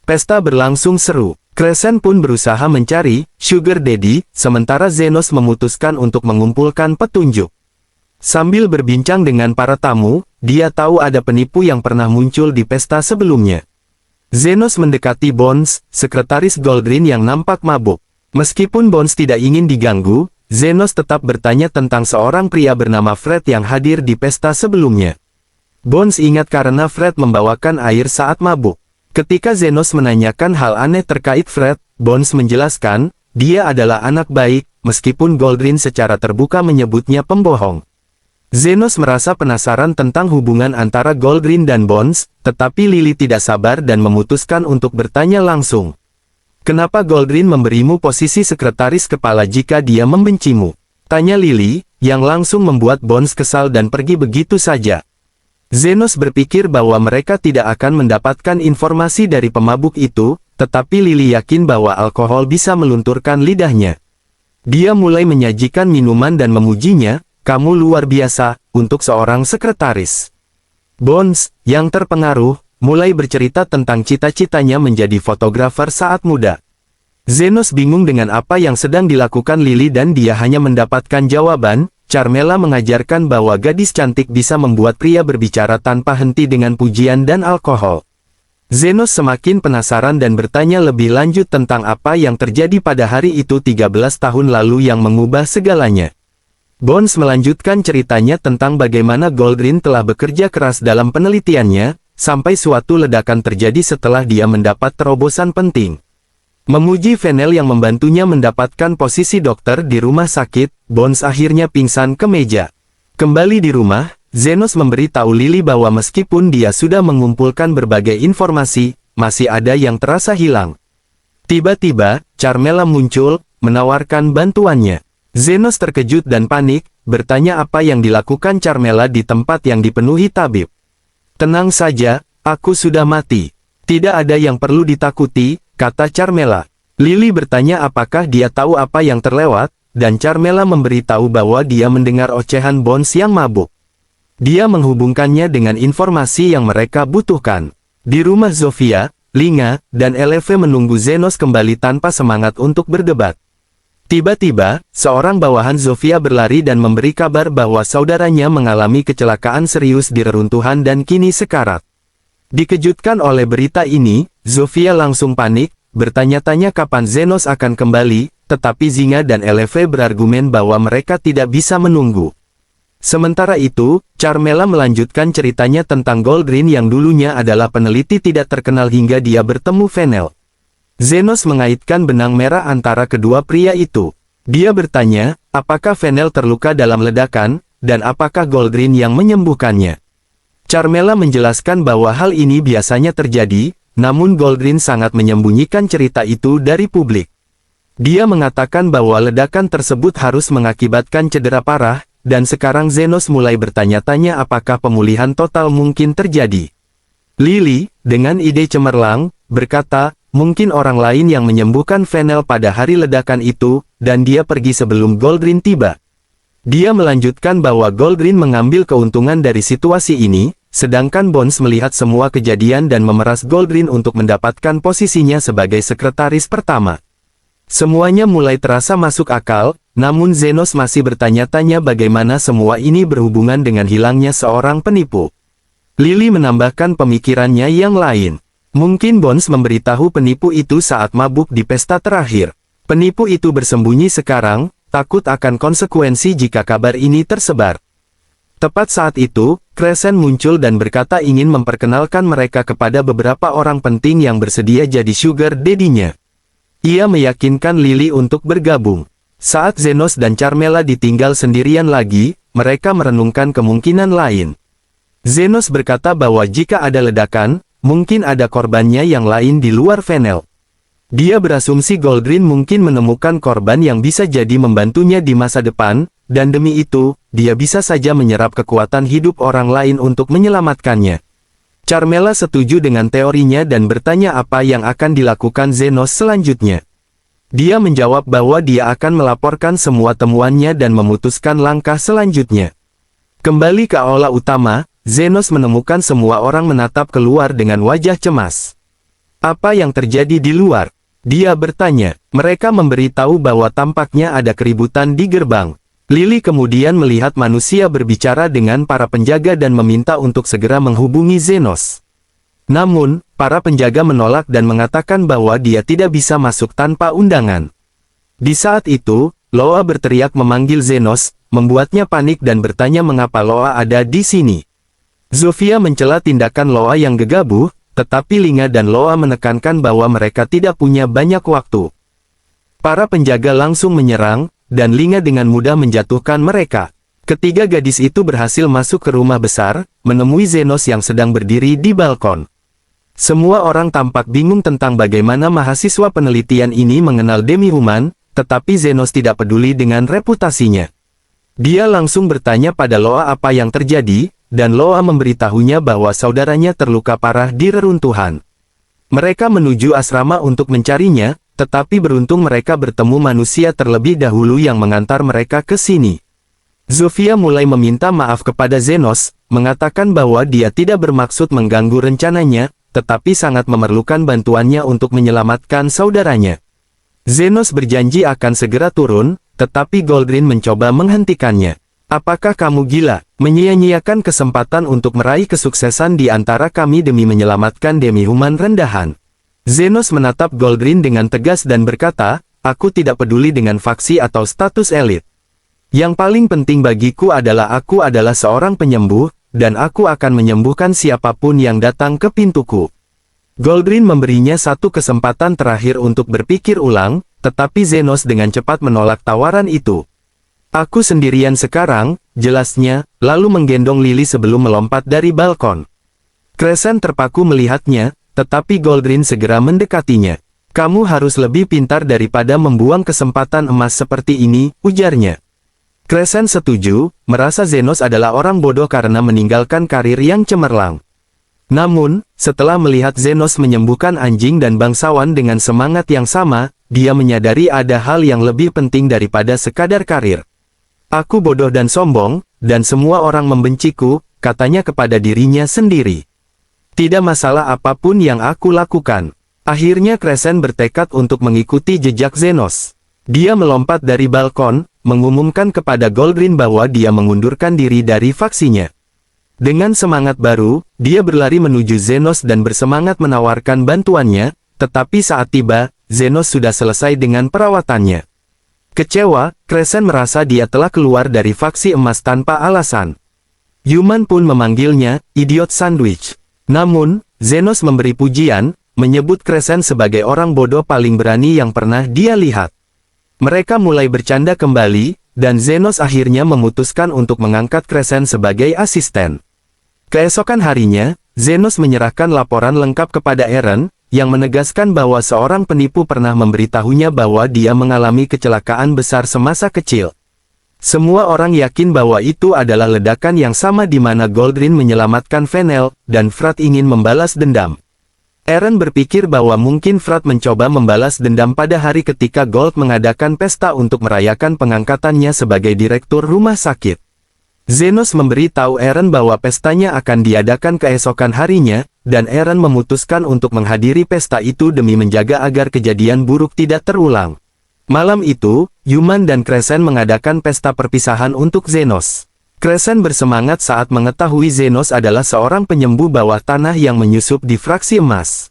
Pesta berlangsung seru. Crescent pun berusaha mencari Sugar Daddy, sementara Zenos memutuskan untuk mengumpulkan petunjuk. Sambil berbincang dengan para tamu, dia tahu ada penipu yang pernah muncul di pesta sebelumnya. Zenos mendekati Bones, sekretaris Goldrin yang nampak mabuk. Meskipun Bones tidak ingin diganggu, Zenos tetap bertanya tentang seorang pria bernama Fred yang hadir di pesta sebelumnya. Bones ingat karena Fred membawakan air saat mabuk. Ketika Zenos menanyakan hal aneh terkait Fred, Bones menjelaskan, dia adalah anak baik, meskipun Goldrin secara terbuka menyebutnya pembohong. Zenos merasa penasaran tentang hubungan antara Goldrin dan Bones, tetapi Lily tidak sabar dan memutuskan untuk bertanya langsung. "Kenapa Goldrin memberimu posisi sekretaris kepala jika dia membencimu?" tanya Lily, yang langsung membuat Bones kesal dan pergi begitu saja. Zenos berpikir bahwa mereka tidak akan mendapatkan informasi dari pemabuk itu, tetapi Lily yakin bahwa alkohol bisa melunturkan lidahnya. Dia mulai menyajikan minuman dan memujinya, "Kamu luar biasa, untuk seorang sekretaris." Bones, yang terpengaruh, mulai bercerita tentang cita-citanya menjadi fotografer saat muda. Zenos bingung dengan apa yang sedang dilakukan Lily dan dia hanya mendapatkan jawaban, Carmela mengajarkan bahwa gadis cantik bisa membuat pria berbicara tanpa henti dengan pujian dan alkohol. Zenos semakin penasaran dan bertanya lebih lanjut tentang apa yang terjadi pada hari itu 13 tahun lalu yang mengubah segalanya. Bones melanjutkan ceritanya tentang bagaimana Goldrin telah bekerja keras dalam penelitiannya, sampai suatu ledakan terjadi setelah dia mendapat terobosan penting. Memuji Fennel yang membantunya mendapatkan posisi dokter di rumah sakit, Bones akhirnya pingsan ke meja. Kembali di rumah, Zenos memberitahu Lily bahwa meskipun dia sudah mengumpulkan berbagai informasi, masih ada yang terasa hilang. Tiba-tiba, Carmela muncul, menawarkan bantuannya. Zenos terkejut dan panik, bertanya apa yang dilakukan Carmela di tempat yang dipenuhi tabib. "Tenang saja, aku sudah mati. Tidak ada yang perlu ditakuti," kata Carmela. Lily bertanya apakah dia tahu apa yang terlewat, dan Carmela memberitahu bahwa dia mendengar ocehan Bones yang mabuk. Dia menghubungkannya dengan informasi yang mereka butuhkan. Di rumah Zofia, Linga, dan Eleve menunggu Zenos kembali tanpa semangat untuk berdebat. Tiba-tiba, seorang bawahan Zofia berlari dan memberi kabar bahwa saudaranya mengalami kecelakaan serius di reruntuhan dan kini sekarat. Dikejutkan oleh berita ini, Zofia langsung panik, bertanya-tanya kapan Zenos akan kembali, tetapi Zinga dan Eleve berargumen bahwa mereka tidak bisa menunggu. Sementara itu, Carmela melanjutkan ceritanya tentang Goldrin yang dulunya adalah peneliti tidak terkenal hingga dia bertemu Fennel. Zenos mengaitkan benang merah antara kedua pria itu. Dia bertanya, apakah Fennel terluka dalam ledakan, dan apakah Goldrin yang menyembuhkannya. Carmela menjelaskan bahwa hal ini biasanya terjadi, namun Goldrin sangat menyembunyikan cerita itu dari publik. Dia mengatakan bahwa ledakan tersebut harus mengakibatkan cedera parah, dan sekarang Zenos mulai bertanya-tanya apakah pemulihan total mungkin terjadi. Lily, dengan ide cemerlang, berkata, mungkin orang lain yang menyembuhkan Fennel pada hari ledakan itu, dan dia pergi sebelum Goldrin tiba. Dia melanjutkan bahwa Goldrin mengambil keuntungan dari situasi ini, sedangkan Bones melihat semua kejadian dan memeras Goldrin untuk mendapatkan posisinya sebagai sekretaris pertama. Semuanya mulai terasa masuk akal, namun Zenos masih bertanya-tanya bagaimana semua ini berhubungan dengan hilangnya seorang penipu. Lily menambahkan pemikirannya yang lain. Mungkin Bones memberitahu penipu itu saat mabuk di pesta terakhir. Penipu itu bersembunyi sekarang, takut akan konsekuensi jika kabar ini tersebar. Tepat saat itu, Crescent muncul dan berkata ingin memperkenalkan mereka kepada beberapa orang penting yang bersedia jadi sugar daddy-nya. Ia meyakinkan Lily untuk bergabung. Saat Zenos dan Carmela ditinggal sendirian lagi, mereka merenungkan kemungkinan lain. Zenos berkata bahwa jika ada ledakan, mungkin ada korbannya yang lain di luar Fennel. Dia berasumsi Goldrin mungkin menemukan korban yang bisa jadi membantunya di masa depan, dan demi itu, dia bisa saja menyerap kekuatan hidup orang lain untuk menyelamatkannya. Carmela setuju dengan teorinya dan bertanya apa yang akan dilakukan Zenos selanjutnya. Dia menjawab bahwa dia akan melaporkan semua temuannya dan memutuskan langkah selanjutnya. Kembali ke aula utama, Zenos menemukan semua orang menatap keluar dengan wajah cemas. Apa yang terjadi di luar? Dia bertanya. Mereka memberitahu bahwa tampaknya ada keributan di gerbang. Lily kemudian melihat manusia berbicara dengan para penjaga dan meminta untuk segera menghubungi Zenos. Namun, para penjaga menolak dan mengatakan bahwa dia tidak bisa masuk tanpa undangan. Di saat itu, Loa berteriak memanggil Zenos, membuatnya panik dan bertanya mengapa Loa ada di sini. Zofia mencela tindakan Loa yang gegabah, tetapi Linga dan Loa menekankan bahwa mereka tidak punya banyak waktu. Para penjaga langsung menyerang, dan Linga dengan mudah menjatuhkan mereka. Ketiga gadis itu berhasil masuk ke rumah besar, menemui Zenos yang sedang berdiri di balkon. Semua orang tampak bingung tentang bagaimana mahasiswa penelitian ini mengenal demi-human, tetapi Zenos tidak peduli dengan reputasinya. Dia langsung bertanya pada Loa apa yang terjadi, dan Loa memberitahunya bahwa saudaranya terluka parah di reruntuhan. Mereka menuju asrama untuk mencarinya, tetapi beruntung mereka bertemu manusia terlebih dahulu yang mengantar mereka ke sini. Zofia mulai meminta maaf kepada Zenos, mengatakan bahwa dia tidak bermaksud mengganggu rencananya, tetapi sangat memerlukan bantuannya untuk menyelamatkan saudaranya. Zenos berjanji akan segera turun, tetapi Goldrin mencoba menghentikannya. Apakah kamu gila, menyia-nyiakan kesempatan untuk meraih kesuksesan di antara kami demi menyelamatkan demi-human rendahan? Zenos menatap Goldrin dengan tegas dan berkata, aku tidak peduli dengan faksi atau status elit. Yang paling penting bagiku adalah aku adalah seorang penyembuh, dan aku akan menyembuhkan siapapun yang datang ke pintuku. Goldrin memberinya satu kesempatan terakhir untuk berpikir ulang, tetapi Zenos dengan cepat menolak tawaran itu. Aku sendirian sekarang, jelasnya, lalu menggendong Lily sebelum melompat dari balkon. Crescent terpaku melihatnya, tetapi Goldrin segera mendekatinya. Kamu harus lebih pintar daripada membuang kesempatan emas seperti ini, ujarnya. Crescent setuju, merasa Zenos adalah orang bodoh karena meninggalkan karir yang cemerlang. Namun, setelah melihat Zenos menyembuhkan anjing dan bangsawan dengan semangat yang sama, dia menyadari ada hal yang lebih penting daripada sekadar karir. Aku bodoh dan sombong, dan semua orang membenciku, katanya kepada dirinya sendiri. Tidak masalah apapun yang aku lakukan. Akhirnya Crescent bertekad untuk mengikuti jejak Zenos. Dia melompat dari balkon, mengumumkan kepada Goldrin bahwa dia mengundurkan diri dari faksinya. Dengan semangat baru, dia berlari menuju Zenos dan bersemangat menawarkan bantuannya, tetapi saat tiba, Zenos sudah selesai dengan perawatannya. Kecewa, Crescent merasa dia telah keluar dari faksi emas tanpa alasan. Yuman pun memanggilnya, idiot sandwich. Namun, Zenos memberi pujian, menyebut Crescent sebagai orang bodoh paling berani yang pernah dia lihat. Mereka mulai bercanda kembali, dan Zenos akhirnya memutuskan untuk mengangkat Crescent sebagai asisten. Keesokan harinya, Zenos menyerahkan laporan lengkap kepada Eren, yang menegaskan bahwa seorang penipu pernah memberitahunya bahwa dia mengalami kecelakaan besar semasa kecil. Semua orang yakin bahwa itu adalah ledakan yang sama di mana Goldrin menyelamatkan Fennel, dan Frat ingin membalas dendam. Eren berpikir bahwa mungkin Frat mencoba membalas dendam pada hari ketika Gold mengadakan pesta untuk merayakan pengangkatannya sebagai direktur rumah sakit. Zenos memberi tahu Eren bahwa pestanya akan diadakan keesokan harinya, dan Eren memutuskan untuk menghadiri pesta itu demi menjaga agar kejadian buruk tidak terulang. Malam itu, Yuman dan Crescent mengadakan pesta perpisahan untuk Zenos. Crescent bersemangat saat mengetahui Zenos adalah seorang penyembuh bawah tanah yang menyusup di fraksi emas.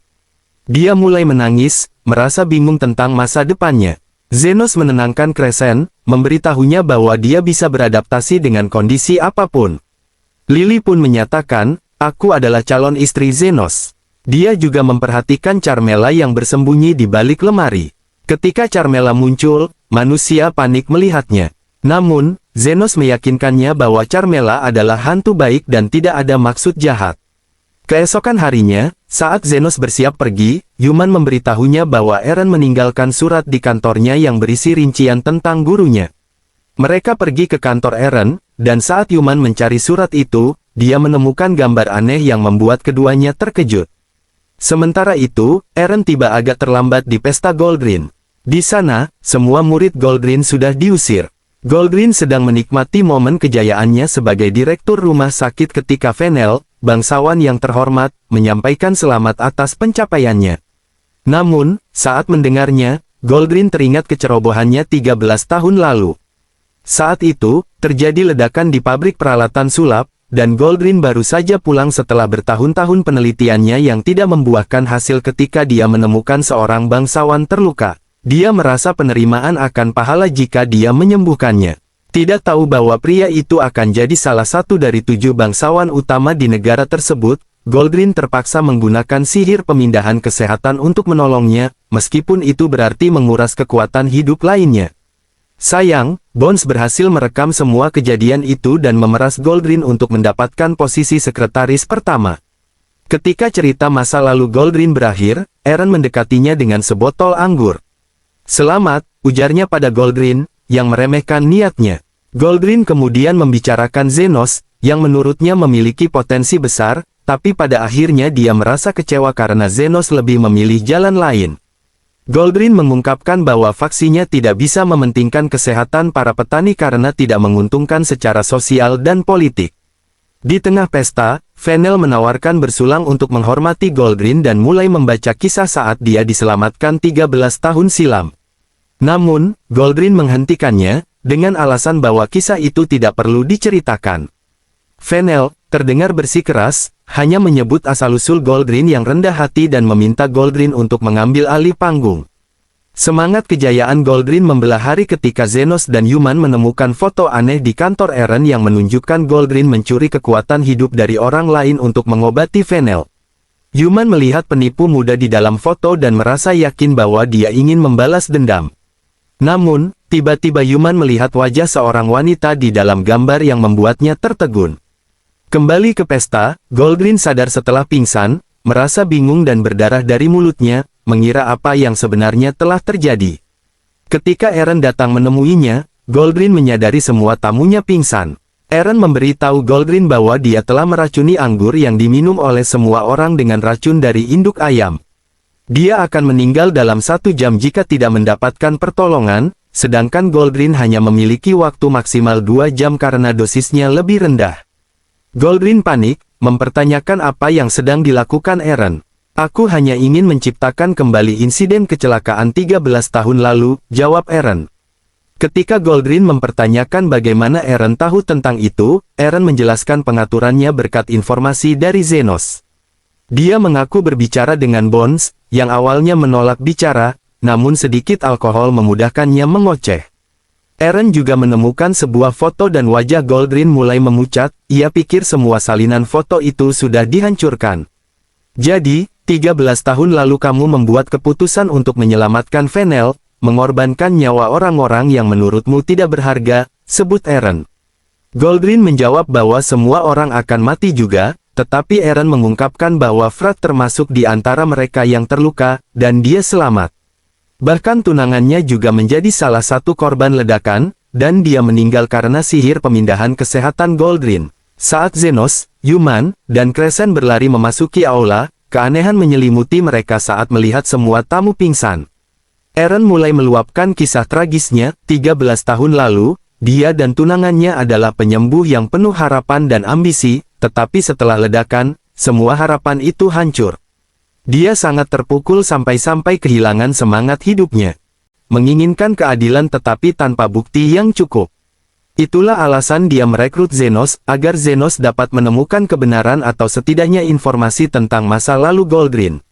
Dia mulai menangis, merasa bingung tentang masa depannya. Zenos menenangkan Crescent, memberitahunya bahwa dia bisa beradaptasi dengan kondisi apapun. Lily pun menyatakan, aku adalah calon istri Zenos. Dia juga memperhatikan Carmela yang bersembunyi di balik lemari. Ketika Carmela muncul, manusia panik melihatnya. Namun, Zenos meyakinkannya bahwa Carmela adalah hantu baik dan tidak ada maksud jahat. Keesokan harinya, saat Zenos bersiap pergi, Yuman memberitahunya bahwa Eren meninggalkan surat di kantornya yang berisi rincian tentang gurunya. Mereka pergi ke kantor Eren, dan saat Yuman mencari surat itu, dia menemukan gambar aneh yang membuat keduanya terkejut. Sementara itu, Eren tiba agak terlambat di pesta Goldrin. Di sana, semua murid Goldrin sudah diusir. Goldrin sedang menikmati momen kejayaannya sebagai direktur rumah sakit ketika Fennel, bangsawan yang terhormat, menyampaikan selamat atas pencapaiannya. Namun, saat mendengarnya, Goldrin teringat kecerobohannya 13 tahun lalu. Saat itu, terjadi ledakan di pabrik peralatan sulap, dan Goldrin baru saja pulang setelah bertahun-tahun penelitiannya yang tidak membuahkan hasil ketika dia menemukan seorang bangsawan terluka. Dia merasa penerimaan akan pahala jika dia menyembuhkannya. Tidak tahu bahwa pria itu akan jadi salah satu dari 7 bangsawan utama di negara tersebut, Goldrin terpaksa menggunakan sihir pemindahan kesehatan untuk menolongnya, meskipun itu berarti menguras kekuatan hidup lainnya. Sayang, Bones berhasil merekam semua kejadian itu dan memeras Goldrin untuk mendapatkan posisi sekretaris pertama. Ketika cerita masa lalu Goldrin berakhir, Eren mendekatinya dengan sebotol anggur. Selamat, ujarnya pada Goldrin, yang meremehkan niatnya. Goldrin kemudian membicarakan Zenos, yang menurutnya memiliki potensi besar, tapi pada akhirnya dia merasa kecewa karena Zenos lebih memilih jalan lain. Goldrin mengungkapkan bahwa faksinya tidak bisa mementingkan kesehatan para petani karena tidak menguntungkan secara sosial dan politik. Di tengah pesta, Fennel menawarkan bersulang untuk menghormati Goldrin dan mulai membaca kisah saat dia diselamatkan 13 tahun silam. Namun, Goldrin menghentikannya, dengan alasan bahwa kisah itu tidak perlu diceritakan. Fennel, terdengar bersikeras, hanya menyebut asal-usul Goldrin yang rendah hati dan meminta Goldrin untuk mengambil alih panggung. Semangat kejayaan Goldrin membelah hari ketika Zenos dan Yuman menemukan foto aneh di kantor Eren yang menunjukkan Goldrin mencuri kekuatan hidup dari orang lain untuk mengobati Fennel. Yuman melihat penipu muda di dalam foto dan merasa yakin bahwa dia ingin membalas dendam. Namun, tiba-tiba Yuman melihat wajah seorang wanita di dalam gambar yang membuatnya tertegun. Kembali ke pesta, Goldrin sadar setelah pingsan, merasa bingung dan berdarah dari mulutnya, mengira apa yang sebenarnya telah terjadi. Ketika Eren datang menemuinya, Goldrin menyadari semua tamunya pingsan. Eren memberitahu Goldrin bahwa dia telah meracuni anggur yang diminum oleh semua orang dengan racun dari induk ayam. Dia akan meninggal dalam 1 jam jika tidak mendapatkan pertolongan, sedangkan Goldrin hanya memiliki waktu maksimal 2 jam karena dosisnya lebih rendah. Goldrin panik, mempertanyakan apa yang sedang dilakukan Eren. Aku hanya ingin menciptakan kembali insiden kecelakaan 13 tahun lalu, jawab Eren. Ketika Goldrin mempertanyakan bagaimana Eren tahu tentang itu, Eren menjelaskan pengaturannya berkat informasi dari Zenos. Dia mengaku berbicara dengan Bones, yang awalnya menolak bicara, namun sedikit alkohol memudahkannya mengoceh. Eren juga menemukan sebuah foto dan wajah Goldrin mulai memucat, ia pikir semua salinan foto itu sudah dihancurkan. Jadi, 13 tahun lalu kamu membuat keputusan untuk menyelamatkan Fennel, mengorbankan nyawa orang-orang yang menurutmu tidak berharga, sebut Eren. Goldrin menjawab bahwa semua orang akan mati juga, tetapi Eren mengungkapkan bahwa Frat termasuk di antara mereka yang terluka, dan dia selamat. Bahkan tunangannya juga menjadi salah satu korban ledakan, dan dia meninggal karena sihir pemindahan kesehatan Goldrin. Saat Zenos, Yuman, dan Crescent berlari memasuki aula, keanehan menyelimuti mereka saat melihat semua tamu pingsan. Eren mulai meluapkan kisah tragisnya, 13 tahun lalu, dia dan tunangannya adalah penyembuh yang penuh harapan dan ambisi, tetapi setelah ledakan, semua harapan itu hancur. Dia sangat terpukul sampai-sampai kehilangan semangat hidupnya. Menginginkan keadilan tetapi tanpa bukti yang cukup. Itulah alasan dia merekrut Zenos, agar Zenos dapat menemukan kebenaran atau setidaknya informasi tentang masa lalu Goldrin.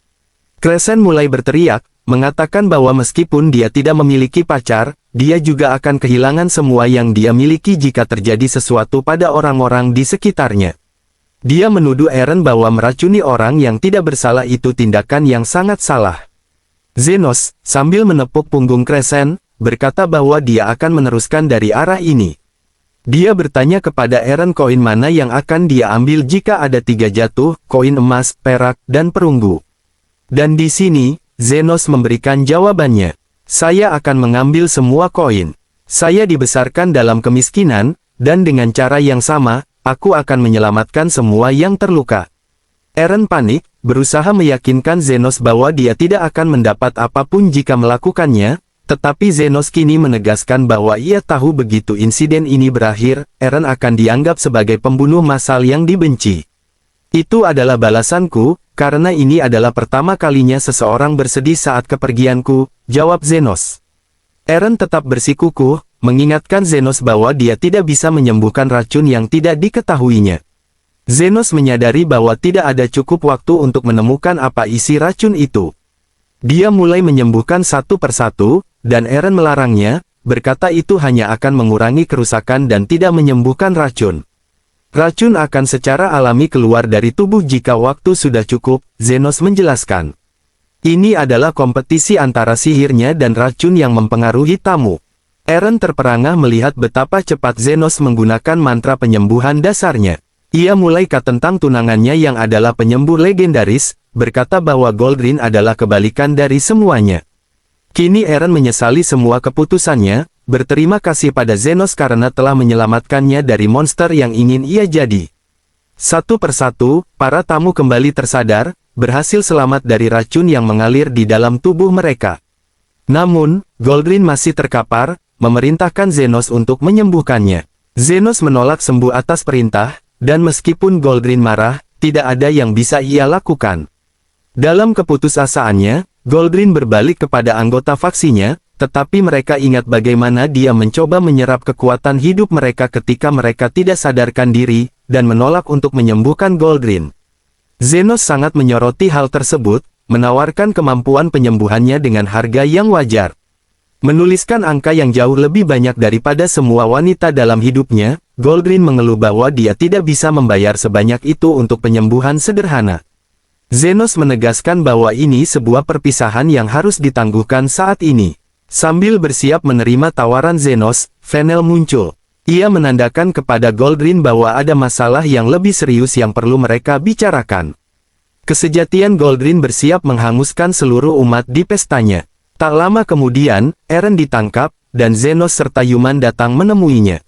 Crescent mulai berteriak, mengatakan bahwa meskipun dia tidak memiliki pacar, dia juga akan kehilangan semua yang dia miliki jika terjadi sesuatu pada orang-orang di sekitarnya. Dia menuduh Eren bahwa meracuni orang yang tidak bersalah itu tindakan yang sangat salah. Zenos, sambil menepuk punggung Crescent, berkata bahwa dia akan meneruskan dari arah ini. Dia bertanya kepada Eren koin mana yang akan dia ambil jika ada 3 jatuh, koin emas, perak, dan perunggu. Dan di sini, Zenos memberikan jawabannya. Saya akan mengambil semua koin. Saya dibesarkan dalam kemiskinan, dan dengan cara yang sama, aku akan menyelamatkan semua yang terluka. Eren panik, berusaha meyakinkan Zenos bahwa dia tidak akan mendapat apapun jika melakukannya, tetapi Zenos kini menegaskan bahwa ia tahu begitu insiden ini berakhir, Eren akan dianggap sebagai pembunuh massal yang dibenci. Itu adalah balasanku, karena ini adalah pertama kalinya seseorang bersedih saat kepergianku, jawab Zenos. Eren tetap bersikukuh, mengingatkan Zenos bahwa dia tidak bisa menyembuhkan racun yang tidak diketahuinya. Zenos menyadari bahwa tidak ada cukup waktu untuk menemukan apa isi racun itu. Dia mulai menyembuhkan satu persatu, dan Eren melarangnya, berkata itu hanya akan mengurangi kerusakan dan tidak menyembuhkan racun. Racun akan secara alami keluar dari tubuh jika waktu sudah cukup, Zenos menjelaskan. Ini adalah kompetisi antara sihirnya dan racun yang mempengaruhi tamu. Eren terperangah melihat betapa cepat Zenos menggunakan mantra penyembuhan dasarnya. Ia mulai tentang tunangannya yang adalah penyembuh legendaris, berkata bahwa Goldrin adalah kebalikan dari semuanya. Kini Eren menyesali semua keputusannya, berterima kasih pada Zenos karena telah menyelamatkannya dari monster yang ingin ia jadi. Satu persatu, para tamu kembali tersadar, berhasil selamat dari racun yang mengalir di dalam tubuh mereka. Namun, Goldrin masih terkapar, memerintahkan Zenos untuk menyembuhkannya. Zenos menolak sembuh atas perintah, dan meskipun Goldrin marah, tidak ada yang bisa ia lakukan. Dalam keputusasaannya, Goldrin berbalik kepada anggota faksinya, Tetapi mereka ingat bagaimana dia mencoba menyerap kekuatan hidup mereka ketika mereka tidak sadarkan diri, dan menolak untuk menyembuhkan Goldrin. Zenos sangat menyoroti hal tersebut, menawarkan kemampuan penyembuhannya dengan harga yang wajar. Menuliskan angka yang jauh lebih banyak daripada semua wanita dalam hidupnya, Goldrin mengeluh bahwa dia tidak bisa membayar sebanyak itu untuk penyembuhan sederhana. Zenos menegaskan bahwa ini sebuah perpisahan yang harus ditangguhkan saat ini. Sambil bersiap menerima tawaran Zenos, Fennel muncul. Ia menandakan kepada Goldrin bahwa ada masalah yang lebih serius yang perlu mereka bicarakan. Kesejatian Goldrin bersiap menghanguskan seluruh umat di pestanya. Tak lama kemudian, Eren ditangkap, dan Zenos serta Yuman datang menemuinya.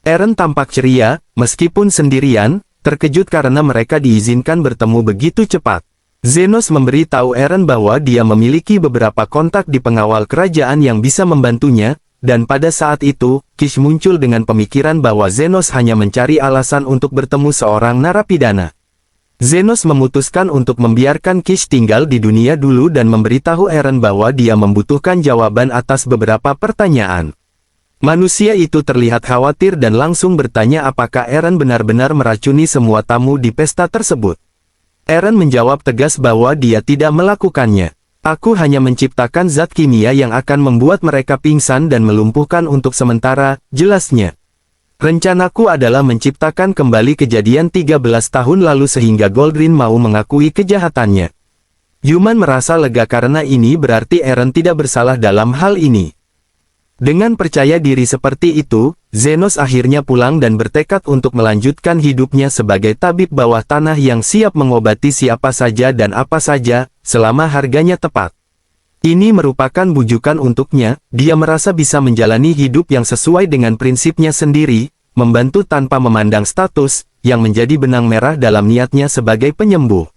Eren tampak ceria, meskipun sendirian, terkejut karena mereka diizinkan bertemu begitu cepat. Zenos memberi tahu Eren bahwa dia memiliki beberapa kontak di pengawal kerajaan yang bisa membantunya, dan pada saat itu, Kish muncul dengan pemikiran bahwa Zenos hanya mencari alasan untuk bertemu seorang narapidana. Zenos memutuskan untuk membiarkan Kish tinggal di dunia dulu dan memberitahu Eren bahwa dia membutuhkan jawaban atas beberapa pertanyaan. Manusia itu terlihat khawatir dan langsung bertanya apakah Eren benar-benar meracuni semua tamu di pesta tersebut. Eren menjawab tegas bahwa dia tidak melakukannya. Aku hanya menciptakan zat kimia yang akan membuat mereka pingsan dan melumpuhkan untuk sementara, jelasnya. Rencanaku adalah menciptakan kembali kejadian 13 tahun lalu sehingga Goldrin mau mengakui kejahatannya. Yuman merasa lega karena ini berarti Eren tidak bersalah dalam hal ini. Dengan percaya diri seperti itu, Zenos akhirnya pulang dan bertekad untuk melanjutkan hidupnya sebagai tabib bawah tanah yang siap mengobati siapa saja dan apa saja, selama harganya tepat. Ini merupakan bujukan untuknya, dia merasa bisa menjalani hidup yang sesuai dengan prinsipnya sendiri, membantu tanpa memandang status, yang menjadi benang merah dalam niatnya sebagai penyembuh.